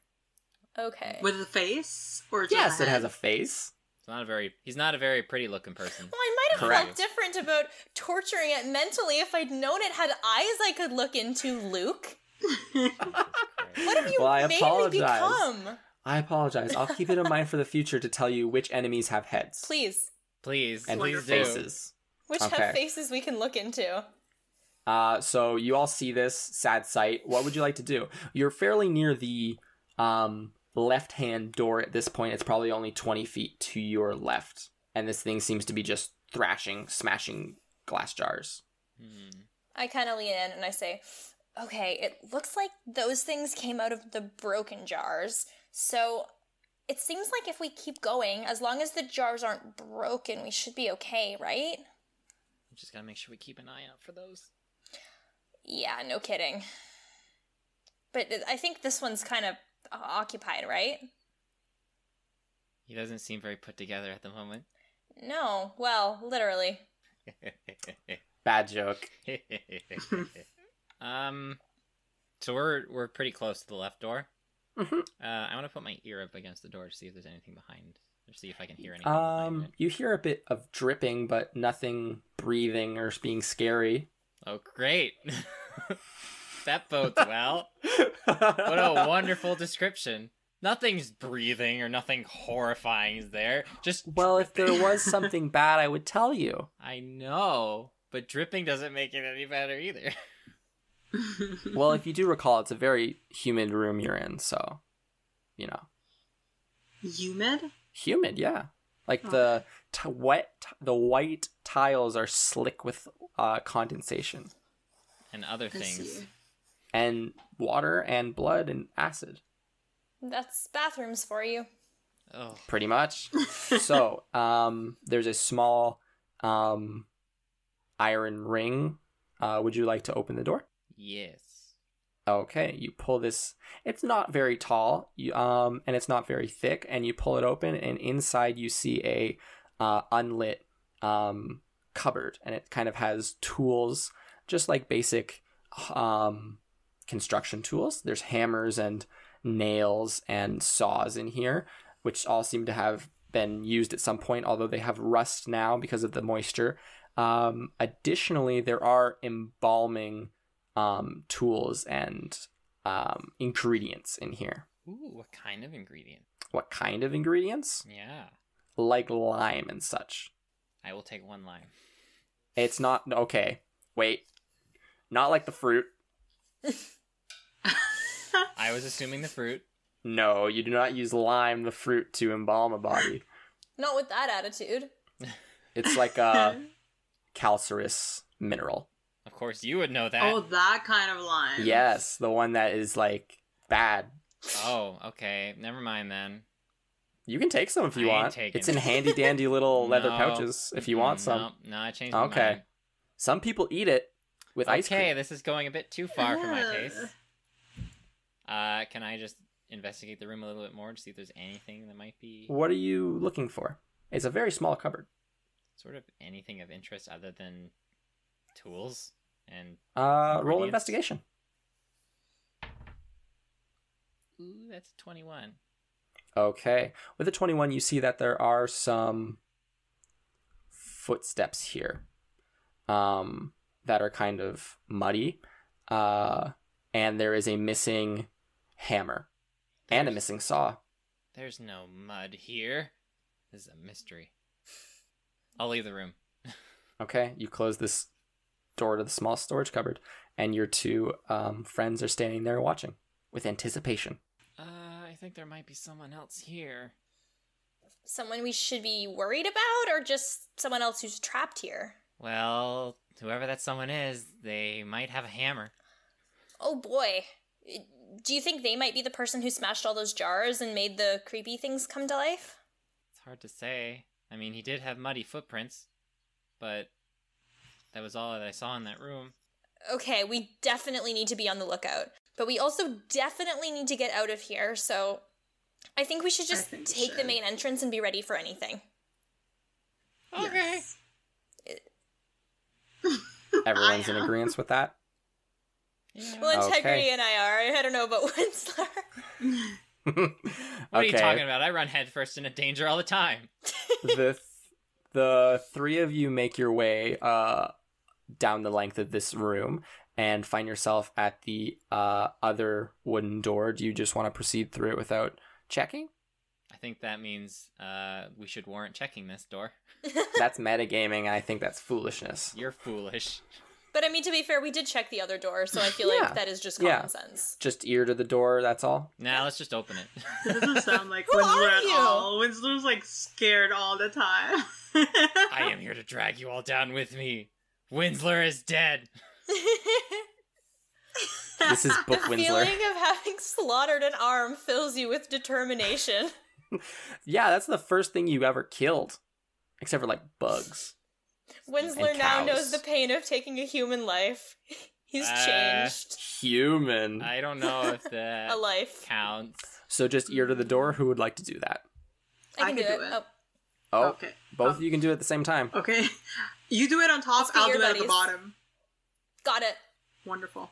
Speaker 4: Okay.
Speaker 3: With a face? Or just
Speaker 1: Yes,
Speaker 3: a
Speaker 1: it has
Speaker 3: head?
Speaker 1: a face.
Speaker 2: He's not a very pretty looking person.
Speaker 4: Well, I might have
Speaker 1: Correct.
Speaker 4: felt different about torturing it mentally if I'd known it had eyes I could look into, Luke. What have you
Speaker 1: Well, I
Speaker 4: made
Speaker 1: apologize.
Speaker 4: me become?
Speaker 1: I apologize. I'll keep it in mind for the future to tell you which enemies have heads
Speaker 4: Please.
Speaker 2: Please.
Speaker 1: and
Speaker 2: please do.
Speaker 1: faces.
Speaker 4: Which
Speaker 1: Okay.
Speaker 4: have faces we can look into.
Speaker 1: So you all see this sad sight. What would you like to do? You're fairly near the left-hand door at this point. It's probably only 20 feet to your left. And this thing seems to be just thrashing, smashing glass jars.
Speaker 4: I kind of lean in and I say, okay, it looks like those things came out of the broken jars. So it seems like if we keep going, as long as the jars aren't broken, we should be okay, right?
Speaker 2: We just gotta make sure we keep an eye out for those.
Speaker 4: Yeah, no kidding. But I think this one's kind of occupied, right?
Speaker 2: He doesn't seem very put together at the moment.
Speaker 4: No, well, literally.
Speaker 1: Bad joke.
Speaker 2: So we're pretty close to the left door.
Speaker 1: Mm-hmm.
Speaker 2: I want to put my ear up against the door to see if there's anything behind, or see if I can hear anything behind it.
Speaker 1: You hear a bit of dripping, but nothing breathing or being scary.
Speaker 2: Oh, great! That bodes well. What a wonderful description. Nothing's breathing or nothing horrifying is there. Just
Speaker 1: Well, if there was something bad, I would tell you.
Speaker 2: I know, but dripping doesn't make it any better either.
Speaker 1: Well, if you do recall, it's a very humid room you're in, so, you know.
Speaker 3: Humid?
Speaker 1: Humid, yeah. Like the white tiles are slick with condensation.
Speaker 2: And other
Speaker 3: I
Speaker 2: things.
Speaker 3: see.
Speaker 1: And water and blood and acid.
Speaker 4: That's bathrooms for you.
Speaker 2: Oh,
Speaker 1: Pretty much. So, there's a small iron ring. Would you like to open the door?
Speaker 2: yes.
Speaker 1: Okay, you pull this. It's not very tall, and it's not very thick, and you pull it open, and inside you see a unlit cupboard, and it kind of has tools, just like basic construction tools. There's hammers and nails and saws in here, which all seem to have been used at some point, although they have rust now because of the moisture. Additionally, there are embalming tools and ingredients in here.
Speaker 2: Ooh, what kind of ingredient?
Speaker 1: What kind of ingredients?
Speaker 2: Yeah.
Speaker 1: Like lime and such.
Speaker 2: I will take 1 lime.
Speaker 1: It's not... Okay, wait. Not like the fruit.
Speaker 2: I was assuming the fruit.
Speaker 1: No, you do not use lime, the fruit, to embalm a body.
Speaker 4: Not with that attitude.
Speaker 1: It's like a calcareous mineral.
Speaker 2: Of course, you would know that.
Speaker 3: Oh, that kind of lime.
Speaker 1: Yes, the one that is, like, bad.
Speaker 2: Oh, okay. Never mind then.
Speaker 1: You can take some if you
Speaker 2: I ain't
Speaker 1: want.
Speaker 2: taking
Speaker 1: It's in
Speaker 2: it.
Speaker 1: handy-dandy little leather
Speaker 2: No.
Speaker 1: pouches if you want some.
Speaker 2: No, I changed my
Speaker 1: Okay.
Speaker 2: mind.
Speaker 1: Some people eat it with ice cream.
Speaker 2: Okay, this is going a bit too far for my taste. Can I just investigate the room a little bit more to see if there's anything that might be
Speaker 1: What are you looking for? It's a very small cupboard.
Speaker 2: sort of anything of interest other than tools and
Speaker 1: Roll
Speaker 2: ingredients?
Speaker 1: investigation.
Speaker 2: Ooh, that's 21.
Speaker 1: Okay. With a 21, you see that there are some footsteps here that are kind of muddy. And there is a missing hammer and a missing saw.
Speaker 2: There's no mud here. This is a mystery. I'll leave the room.
Speaker 1: Okay, you close this door to the small storage cupboard, and your two friends are standing there watching with anticipation.
Speaker 2: I think there might be someone else here.
Speaker 4: Someone we should be worried about, or just someone else who's trapped here?
Speaker 2: Well, whoever that someone is, they might have a hammer.
Speaker 4: Oh boy. Do you think they might be the person who smashed all those jars and made the creepy things come to life?
Speaker 2: It's hard to say. I mean, he did have muddy footprints, but that was all that I saw in that room.
Speaker 4: Okay, we definitely need to be on the lookout. But we also definitely need to get out of here, so I think we should just
Speaker 3: think we
Speaker 4: take the
Speaker 3: should.
Speaker 4: main entrance and be ready for anything.
Speaker 2: Okay.
Speaker 3: Yes.
Speaker 1: Everyone's in
Speaker 3: I am.
Speaker 1: agreement with that?
Speaker 2: Yeah.
Speaker 4: Well, Integrity
Speaker 1: Okay.
Speaker 4: and I are. I don't know about Winsler.
Speaker 2: What are you talking about? I run headfirst into danger all the time.
Speaker 1: The three of you make your way down the length of this room and find yourself at the other wooden door. Do you just want to proceed through it without checking?
Speaker 2: I think that means we should warrant checking this door.
Speaker 1: That's metagaming, and I think that's foolishness.
Speaker 2: You're foolish.
Speaker 4: But I mean, to be fair, we did check the other door, so I feel
Speaker 1: Yeah.
Speaker 4: like that is just common
Speaker 1: Yeah.
Speaker 4: sense.
Speaker 1: Just ear to the door, that's all?
Speaker 2: Nah, let's just open it.
Speaker 3: It doesn't sound like
Speaker 4: Who
Speaker 3: Winsler
Speaker 4: are
Speaker 3: at
Speaker 4: you?
Speaker 3: all. Winsler's like scared all the time.
Speaker 2: I am here to drag you all down with me. Winsler is dead.
Speaker 1: This is Book
Speaker 4: The
Speaker 1: Winsler.
Speaker 4: feeling of having slaughtered an arm fills you with determination.
Speaker 1: Yeah, that's the first thing you ever killed. Except for, like, bugs.
Speaker 4: Winsler
Speaker 1: And
Speaker 4: now
Speaker 1: cows.
Speaker 4: knows the pain of taking a human life. He's changed
Speaker 1: Human.
Speaker 2: I don't know if that
Speaker 4: a life.
Speaker 2: counts.
Speaker 1: So just ear to the door. Who would like to do that?
Speaker 4: I can do it. Oh,
Speaker 1: Oh,
Speaker 3: Okay.
Speaker 1: both of you can do it at the same time.
Speaker 3: Okay. You do it on top,
Speaker 4: Let's be
Speaker 3: I'll
Speaker 4: your
Speaker 3: do it at the
Speaker 4: buddies.
Speaker 3: bottom.
Speaker 4: got it.
Speaker 3: Wonderful.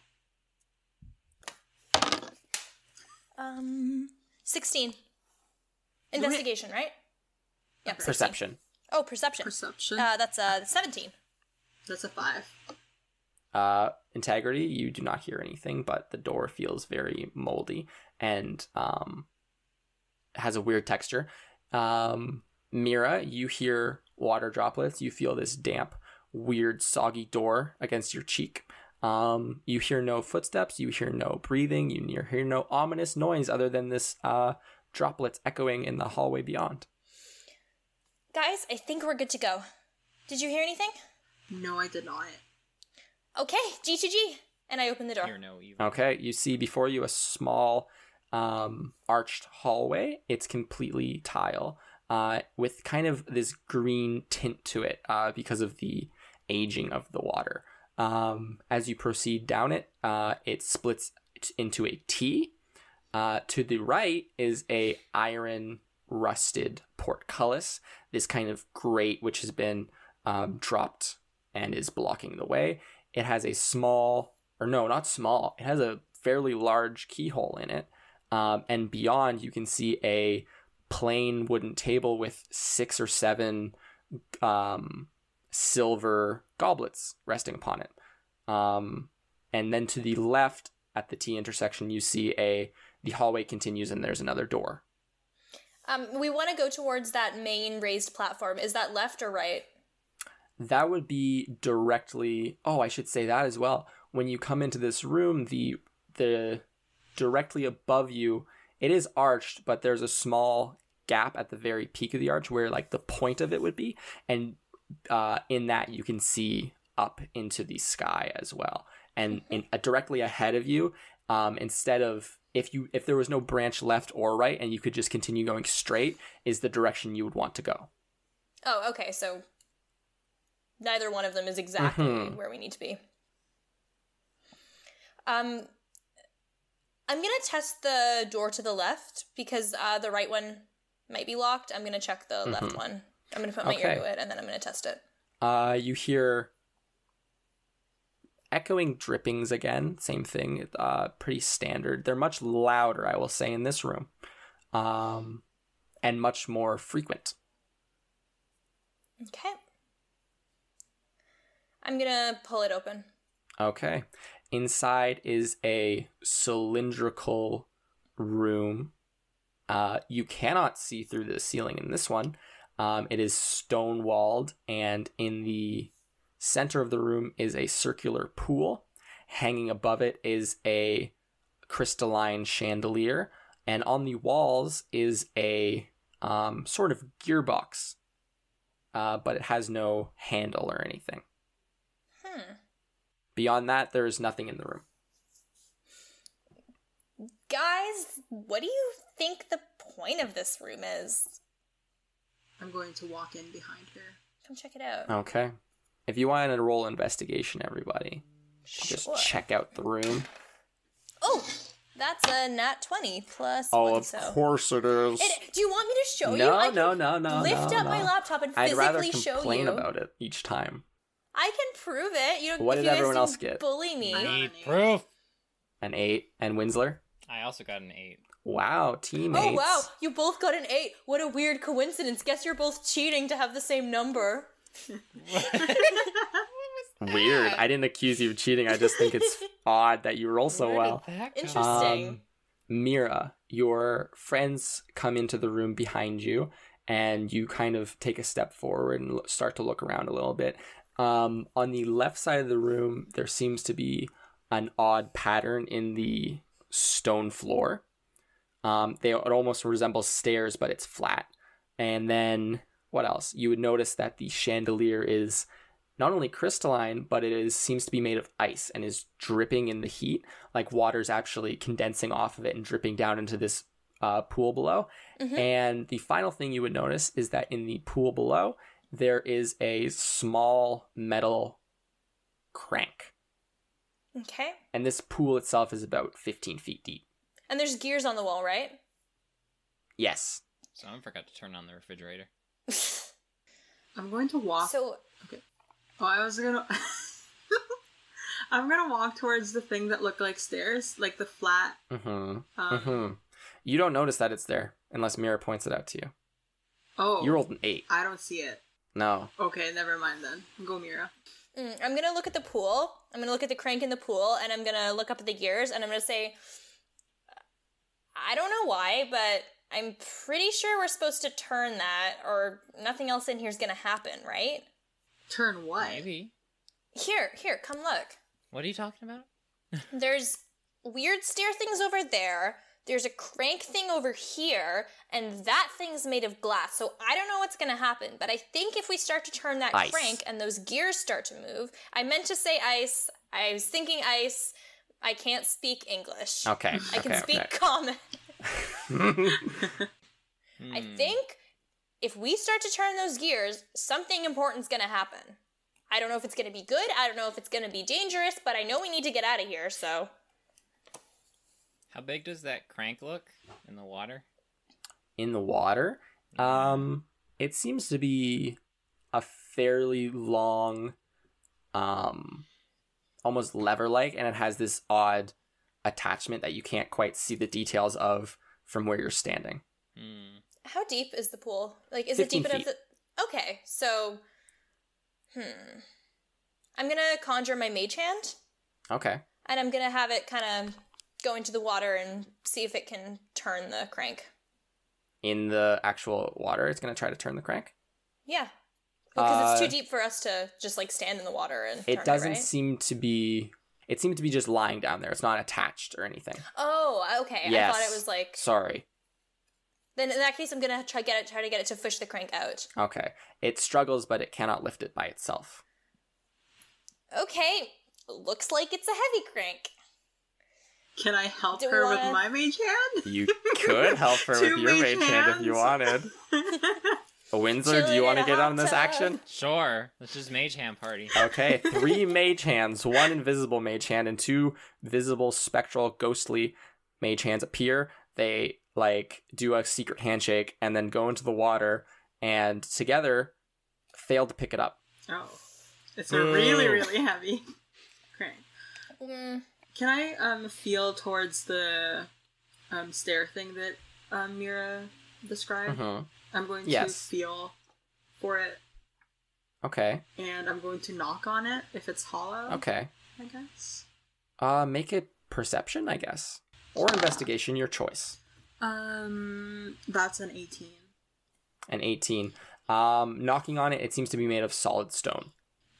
Speaker 4: 16. Investigation, right? Yeah, 16.
Speaker 1: Perception.
Speaker 4: Oh, perception.
Speaker 3: Perception.
Speaker 4: That's 17.
Speaker 3: That's a 5.
Speaker 1: Integrity, you do not hear anything, but the door feels very moldy and has a weird texture. Mira, you hear water droplets. You feel this damp, weird, soggy door against your cheek. You hear no footsteps. You hear no breathing. You hear no ominous noise other than this droplets echoing in the hallway beyond.
Speaker 4: Guys, I think we're good to go. Did you hear anything?
Speaker 3: No, I did not.
Speaker 4: Okay, G2G. And I opened the door.
Speaker 2: Hear no evil.
Speaker 1: Okay, you see before you a small arched hallway. It's completely tile with kind of this green tint to it because of the aging of the water. As you proceed down it, it splits into a T. To the right is a iron rusted portcullis, this kind of grate which has been dropped and is blocking the way. It has a small, or no, not small, it has a fairly large keyhole in it. And beyond, you can see a plain wooden table with 6 or 7 silver goblets resting upon it. And then to the left at the T intersection, you see the hallway continues and there's another door.
Speaker 4: We want to go towards that main raised platform. Is that left or right?
Speaker 1: That would be directly... Oh, I should say that as well. When you come into this room, the directly above you, it is arched, but there's a small gap at the very peak of the arch where like the point of it would be. And in that, you can see up into the sky as well. And directly ahead of you, instead of... If there was no branch left or right and you could just continue going straight, is the direction you would want to go.
Speaker 4: Oh, okay. So neither one of them is exactly where we need to be. I'm going to test the door to the left because the right one might be locked. I'm going to check the left one. I'm going to put my ear to it and then I'm going to test it. You hear echoing drippings again. Same thing. Pretty standard. They're much louder, I will say, in this room. And much more frequent. Okay. I'm going to pull it open.
Speaker 1: Okay. Inside is a cylindrical room. You cannot see through the ceiling in this one. It is stone-walled, and in the center of the room is a circular pool. Hanging above it is a crystalline chandelier, and on the walls is a sort of gearbox, but it has no handle or anything. Beyond that, there is nothing in the room.
Speaker 4: Guys, what do you think the point of this room is?
Speaker 3: I'm going to walk in behind her.
Speaker 4: Come check it out.
Speaker 1: Okay. If you want to roll investigation, everybody, just check out the room.
Speaker 4: Oh, that's a nat 20 plus 20.
Speaker 1: Oh, of course it is.
Speaker 4: Do you want me to show you?
Speaker 1: No.
Speaker 4: Lift up my laptop and
Speaker 1: I'd rather
Speaker 4: physically show you.
Speaker 1: complain about it each time.
Speaker 4: I can prove it. You don't.
Speaker 1: What did everyone else get?
Speaker 4: Bully me.
Speaker 2: Need proof.
Speaker 1: An 8. And Winsler?
Speaker 2: I also got an 8.
Speaker 1: Wow, teammates.
Speaker 4: Oh wow, you both got an 8. What a weird coincidence. Guess you're both cheating to have the same number.
Speaker 1: Weird. I didn't accuse you of cheating. I just think it's odd that you roll so well.
Speaker 4: Interesting.
Speaker 1: Mira, your friends come into the room behind you, and you kind of take a step forward and start to look around a little bit. On the left side of the room, there seems to be an odd pattern in the stone floor. It almost resembles stairs, but it's flat. And then, what else? You would notice that the chandelier is not only crystalline, but seems to be made of ice and is dripping in the heat, like water's actually condensing off of it and dripping down into this pool below. And the final thing you would notice is that in the pool below, there is a small metal crank.
Speaker 4: Okay.
Speaker 1: And this pool itself is about 15 feet deep.
Speaker 4: And there's gears on the wall, right?
Speaker 1: Yes.
Speaker 2: Someone forgot to turn on the refrigerator.
Speaker 3: I'm going to walk. Okay. Oh, I was gonna. I'm gonna walk towards the thing that looked like stairs, like the flat.
Speaker 1: You don't notice that it's there unless Mira points it out to you.
Speaker 3: Oh.
Speaker 1: You rolled an 8.
Speaker 3: I don't see it.
Speaker 1: No.
Speaker 3: Okay, never mind then. Go, Mira.
Speaker 4: I'm gonna look at the pool. I'm gonna look at the crank in the pool, and I'm gonna look up at the gears, and I'm gonna say, I don't know why, but I'm pretty sure we're supposed to turn that, or nothing else in here is gonna happen, right?
Speaker 3: Turn what?
Speaker 2: Maybe.
Speaker 4: Here, come look.
Speaker 2: What are you talking about?
Speaker 4: There's weird stair things over there. There's a crank thing over here, and that thing's made of glass. So I don't know what's going to happen, but I think if we start to turn that crank and those gears start to move, I meant to say ice. I was thinking ice. I can't speak English.
Speaker 1: Okay.
Speaker 4: I can speak common. I think if we start to turn those gears, something important's going to happen. I don't know if it's going to be good. I don't know if it's going to be dangerous, but I know we need to get out of here, so...
Speaker 2: How big does that crank look in the water?
Speaker 1: In the water? It seems to be a fairly long, almost lever-like, and it has this odd attachment that you can't quite see the details of from where you're standing.
Speaker 4: How deep is the pool? Like, is it
Speaker 1: 15
Speaker 4: deep enough
Speaker 1: feet.
Speaker 4: that... Okay, so... I'm gonna conjure my mage hand,
Speaker 1: Okay.
Speaker 4: and I'm gonna have it kind of go into the water and see if it can turn the crank.
Speaker 1: In the actual water, it's going to try to turn the crank?
Speaker 4: Yeah. Because it's too deep for us to just, like, stand in the water and turn
Speaker 1: It doesn't
Speaker 4: right?
Speaker 1: seem to be... It seems to be just lying down there. It's not attached or anything.
Speaker 4: Oh, okay.
Speaker 1: Yes.
Speaker 4: I thought it was, like...
Speaker 1: Sorry.
Speaker 4: Then in that case, I'm gonna try to get it to push the crank out.
Speaker 1: Okay. It struggles, but it cannot lift it by itself.
Speaker 4: Okay. Looks like it's a heavy crank.
Speaker 3: Can I help
Speaker 4: Do we
Speaker 3: her
Speaker 4: wanna-
Speaker 3: with my mage hand?
Speaker 1: You could help her
Speaker 3: Two
Speaker 1: with your
Speaker 3: mage
Speaker 1: mage hand if you wanted. Windsor, do you want to get on this action?
Speaker 2: Sure. Let's just mage hand party.
Speaker 1: Okay, 3 mage hands, 1 invisible mage hand, and 2 visible, spectral, ghostly mage hands appear. They, like, do a secret handshake and then go into the water, and together fail to pick it up.
Speaker 3: Oh. It's a really, really heavy crank.
Speaker 4: Mm.
Speaker 3: Can I feel towards the stair thing that Mira described?
Speaker 1: Mhm.
Speaker 3: I'm going to
Speaker 1: Yes.
Speaker 3: feel for it,
Speaker 1: Okay,
Speaker 3: and I'm going to knock on it if it's hollow.
Speaker 1: okay.
Speaker 3: I guess.
Speaker 1: Make it perception, I guess. Or investigation, your choice.
Speaker 3: That's an 18.
Speaker 1: An 18. Knocking on it, it seems to be made of solid stone.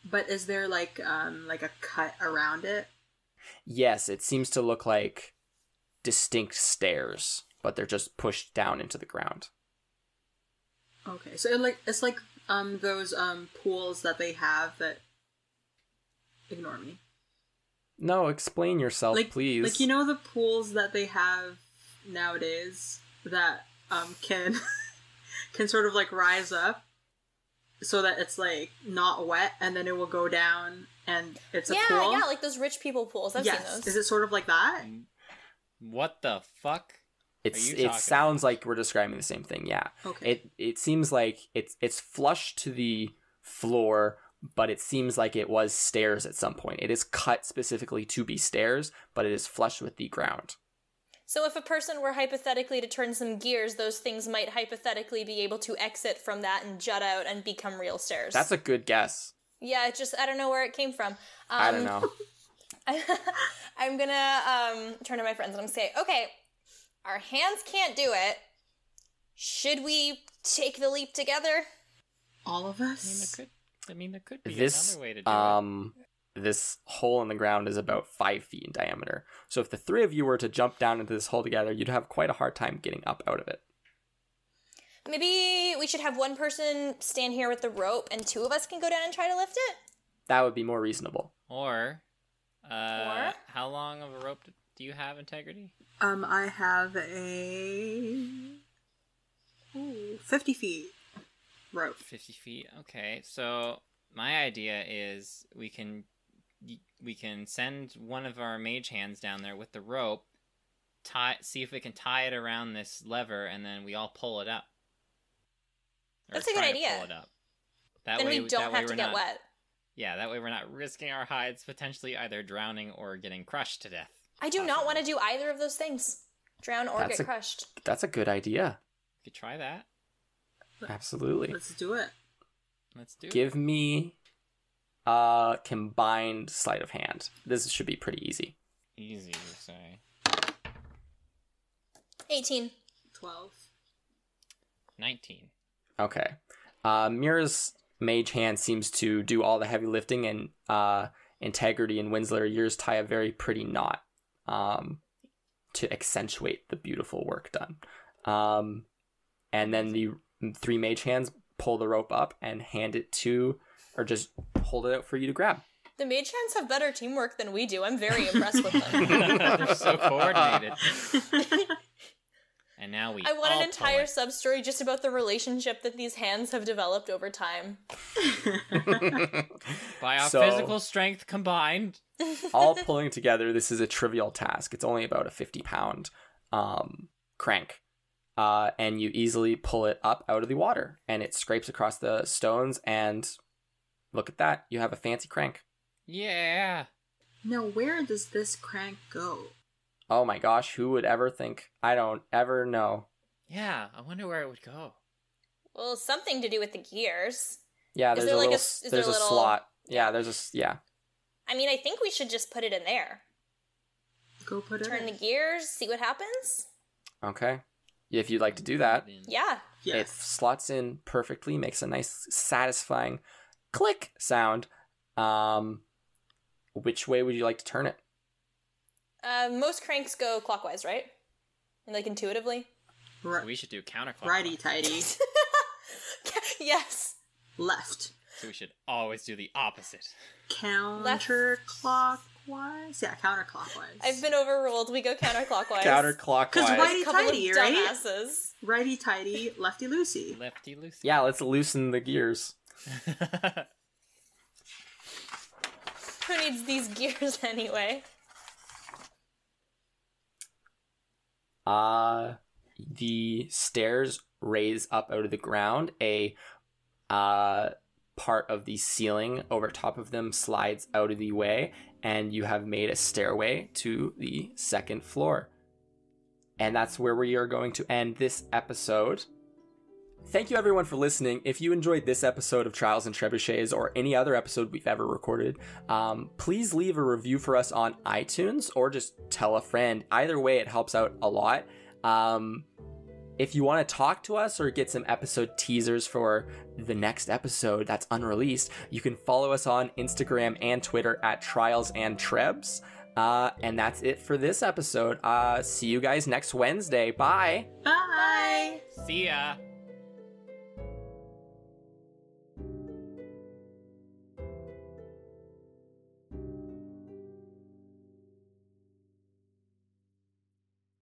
Speaker 3: But is there like a cut around it?
Speaker 1: Yes, it seems to look like distinct stairs, but they're just pushed down into the ground.
Speaker 3: Okay, so it's like those pools that they have that. Ignore me.
Speaker 1: No, explain yourself,
Speaker 3: Like
Speaker 1: please.
Speaker 3: Like, you know the pools that they have nowadays that can can sort of like rise up so that it's like not wet, and then it will go down and it's a pool.
Speaker 4: Yeah, like those rich people pools. I've seen
Speaker 3: Yes.
Speaker 4: those.
Speaker 3: Is it sort of like that?
Speaker 2: What the fuck?
Speaker 1: It
Speaker 2: talking
Speaker 1: sounds like we're describing the same thing. Yeah.
Speaker 3: Okay.
Speaker 1: It seems like it's flush to the floor, but it seems like it was stairs at some point. It is cut specifically to be stairs, but it is flush with the ground.
Speaker 4: So if a person were hypothetically to turn some gears, those things might hypothetically be able to exit from that and jut out and become real stairs.
Speaker 1: That's a good guess.
Speaker 4: Yeah, it just, I don't know where it came from.
Speaker 1: I don't know.
Speaker 4: I'm gonna turn to my friends and I'm gonna say, okay, our hands can't do it. Should we take the leap together?
Speaker 3: All of us?
Speaker 2: There could be
Speaker 1: This
Speaker 2: another way to do it.
Speaker 1: this hole in the ground is about 5 feet in diameter. So if the 3 of you were to jump down into this hole together, you'd have quite a hard time getting up out of it.
Speaker 4: Maybe we should have one person stand here with the rope and 2 of us can go down and try to lift it?
Speaker 1: That would be more reasonable.
Speaker 2: Or, how long of a rope do you have, Integrity?
Speaker 3: I have a 50 feet rope.
Speaker 2: 50 feet. Okay, so my idea is we can send one of our mage hands down there with the rope, see if we can tie it around this lever, and then we all pull it up. Or
Speaker 4: That's a good
Speaker 2: try to
Speaker 4: idea.
Speaker 2: Pull it up. That
Speaker 4: Then
Speaker 2: way,
Speaker 4: we don't have to
Speaker 2: we're
Speaker 4: get
Speaker 2: not-
Speaker 4: wet.
Speaker 2: Yeah, that way we're not risking our hides potentially either drowning or getting crushed to death.
Speaker 4: I do not want to do either of those things. Drown or
Speaker 1: That's
Speaker 4: get crushed.
Speaker 1: That's a good idea.
Speaker 2: We could try that.
Speaker 1: Absolutely.
Speaker 3: Let's do it.
Speaker 2: Let's do it.
Speaker 1: Give me a combined sleight of hand. This should be pretty easy.
Speaker 2: Easy, you say.
Speaker 4: 18.
Speaker 3: 12.
Speaker 2: 19.
Speaker 1: Okay. Mira's mage hand seems to do all the heavy lifting, and Integrity and Winsler, yours tie a very pretty knot to accentuate the beautiful work done. And then the 3 mage hands pull the rope up and hand it to, or just hold it out for you to grab.
Speaker 4: The mage hands have better teamwork than we do. I'm very impressed with them.
Speaker 2: They're so coordinated. And now we
Speaker 4: I want
Speaker 2: all
Speaker 4: an entire
Speaker 2: pull it.
Speaker 4: sub-story just about the relationship that these hands have developed over time.
Speaker 2: By our
Speaker 1: So-
Speaker 2: physical strength combined.
Speaker 1: All pulling together, this is a trivial task. It's only about a 50-pound crank. And you easily pull it up out of the water, and it scrapes across the stones, and look at that. You have a fancy crank.
Speaker 2: Yeah.
Speaker 3: Now, where does this crank go?
Speaker 1: Oh my gosh, who would ever think? I don't ever know.
Speaker 2: Yeah, I wonder where it would go.
Speaker 4: Well, something to do with the gears.
Speaker 1: Yeah,
Speaker 4: Is
Speaker 1: there's
Speaker 4: there
Speaker 1: a
Speaker 4: like
Speaker 1: little,
Speaker 4: is there
Speaker 1: there's
Speaker 4: a
Speaker 1: a
Speaker 4: little-
Speaker 1: slot. Yeah, yeah.
Speaker 4: I mean, I think we should just put it in there.
Speaker 3: Go put it
Speaker 4: Turn the
Speaker 3: in.
Speaker 4: gears, see what happens.
Speaker 1: Okay. If you'd like to do that,
Speaker 4: Yeah.
Speaker 1: it
Speaker 3: Yes.
Speaker 1: slots in perfectly, makes a nice, satisfying click sound. Which way would you like to turn it?
Speaker 4: Most cranks go clockwise, right? And like intuitively.
Speaker 3: Ri-
Speaker 2: We should do counterclockwise.
Speaker 3: righty tighty.
Speaker 4: Yes.
Speaker 3: Left.
Speaker 2: So we should always do the opposite.
Speaker 3: Counterclockwise? Yeah, counterclockwise.
Speaker 4: I've been overruled. We go counterclockwise.
Speaker 1: Counterclockwise.
Speaker 3: 'Cause
Speaker 4: A couple
Speaker 3: righty-tighty,
Speaker 4: of
Speaker 3: right?
Speaker 4: dumbasses.
Speaker 3: Righty tighty, lefty loosey.
Speaker 2: Lefty loosey.
Speaker 1: Yeah, let's loosen the gears.
Speaker 4: Who needs these gears anyway?
Speaker 1: The stairs raise up out of the ground. A part of the ceiling over top of them slides out of the way, and you have made a stairway to the second floor. And that's where we are going to end this episode. Thank you everyone for listening. If you enjoyed this episode of Trials and Trebuchets or any other episode we've ever recorded, please leave a review for us on iTunes or just tell a friend. Either way, it helps out a lot. If you want to talk to us or get some episode teasers for the next episode that's unreleased, you can follow us on Instagram and Twitter at Trials and Trebs. And that's it for this episode. See you guys next Wednesday. Bye.
Speaker 3: Bye.
Speaker 2: See ya.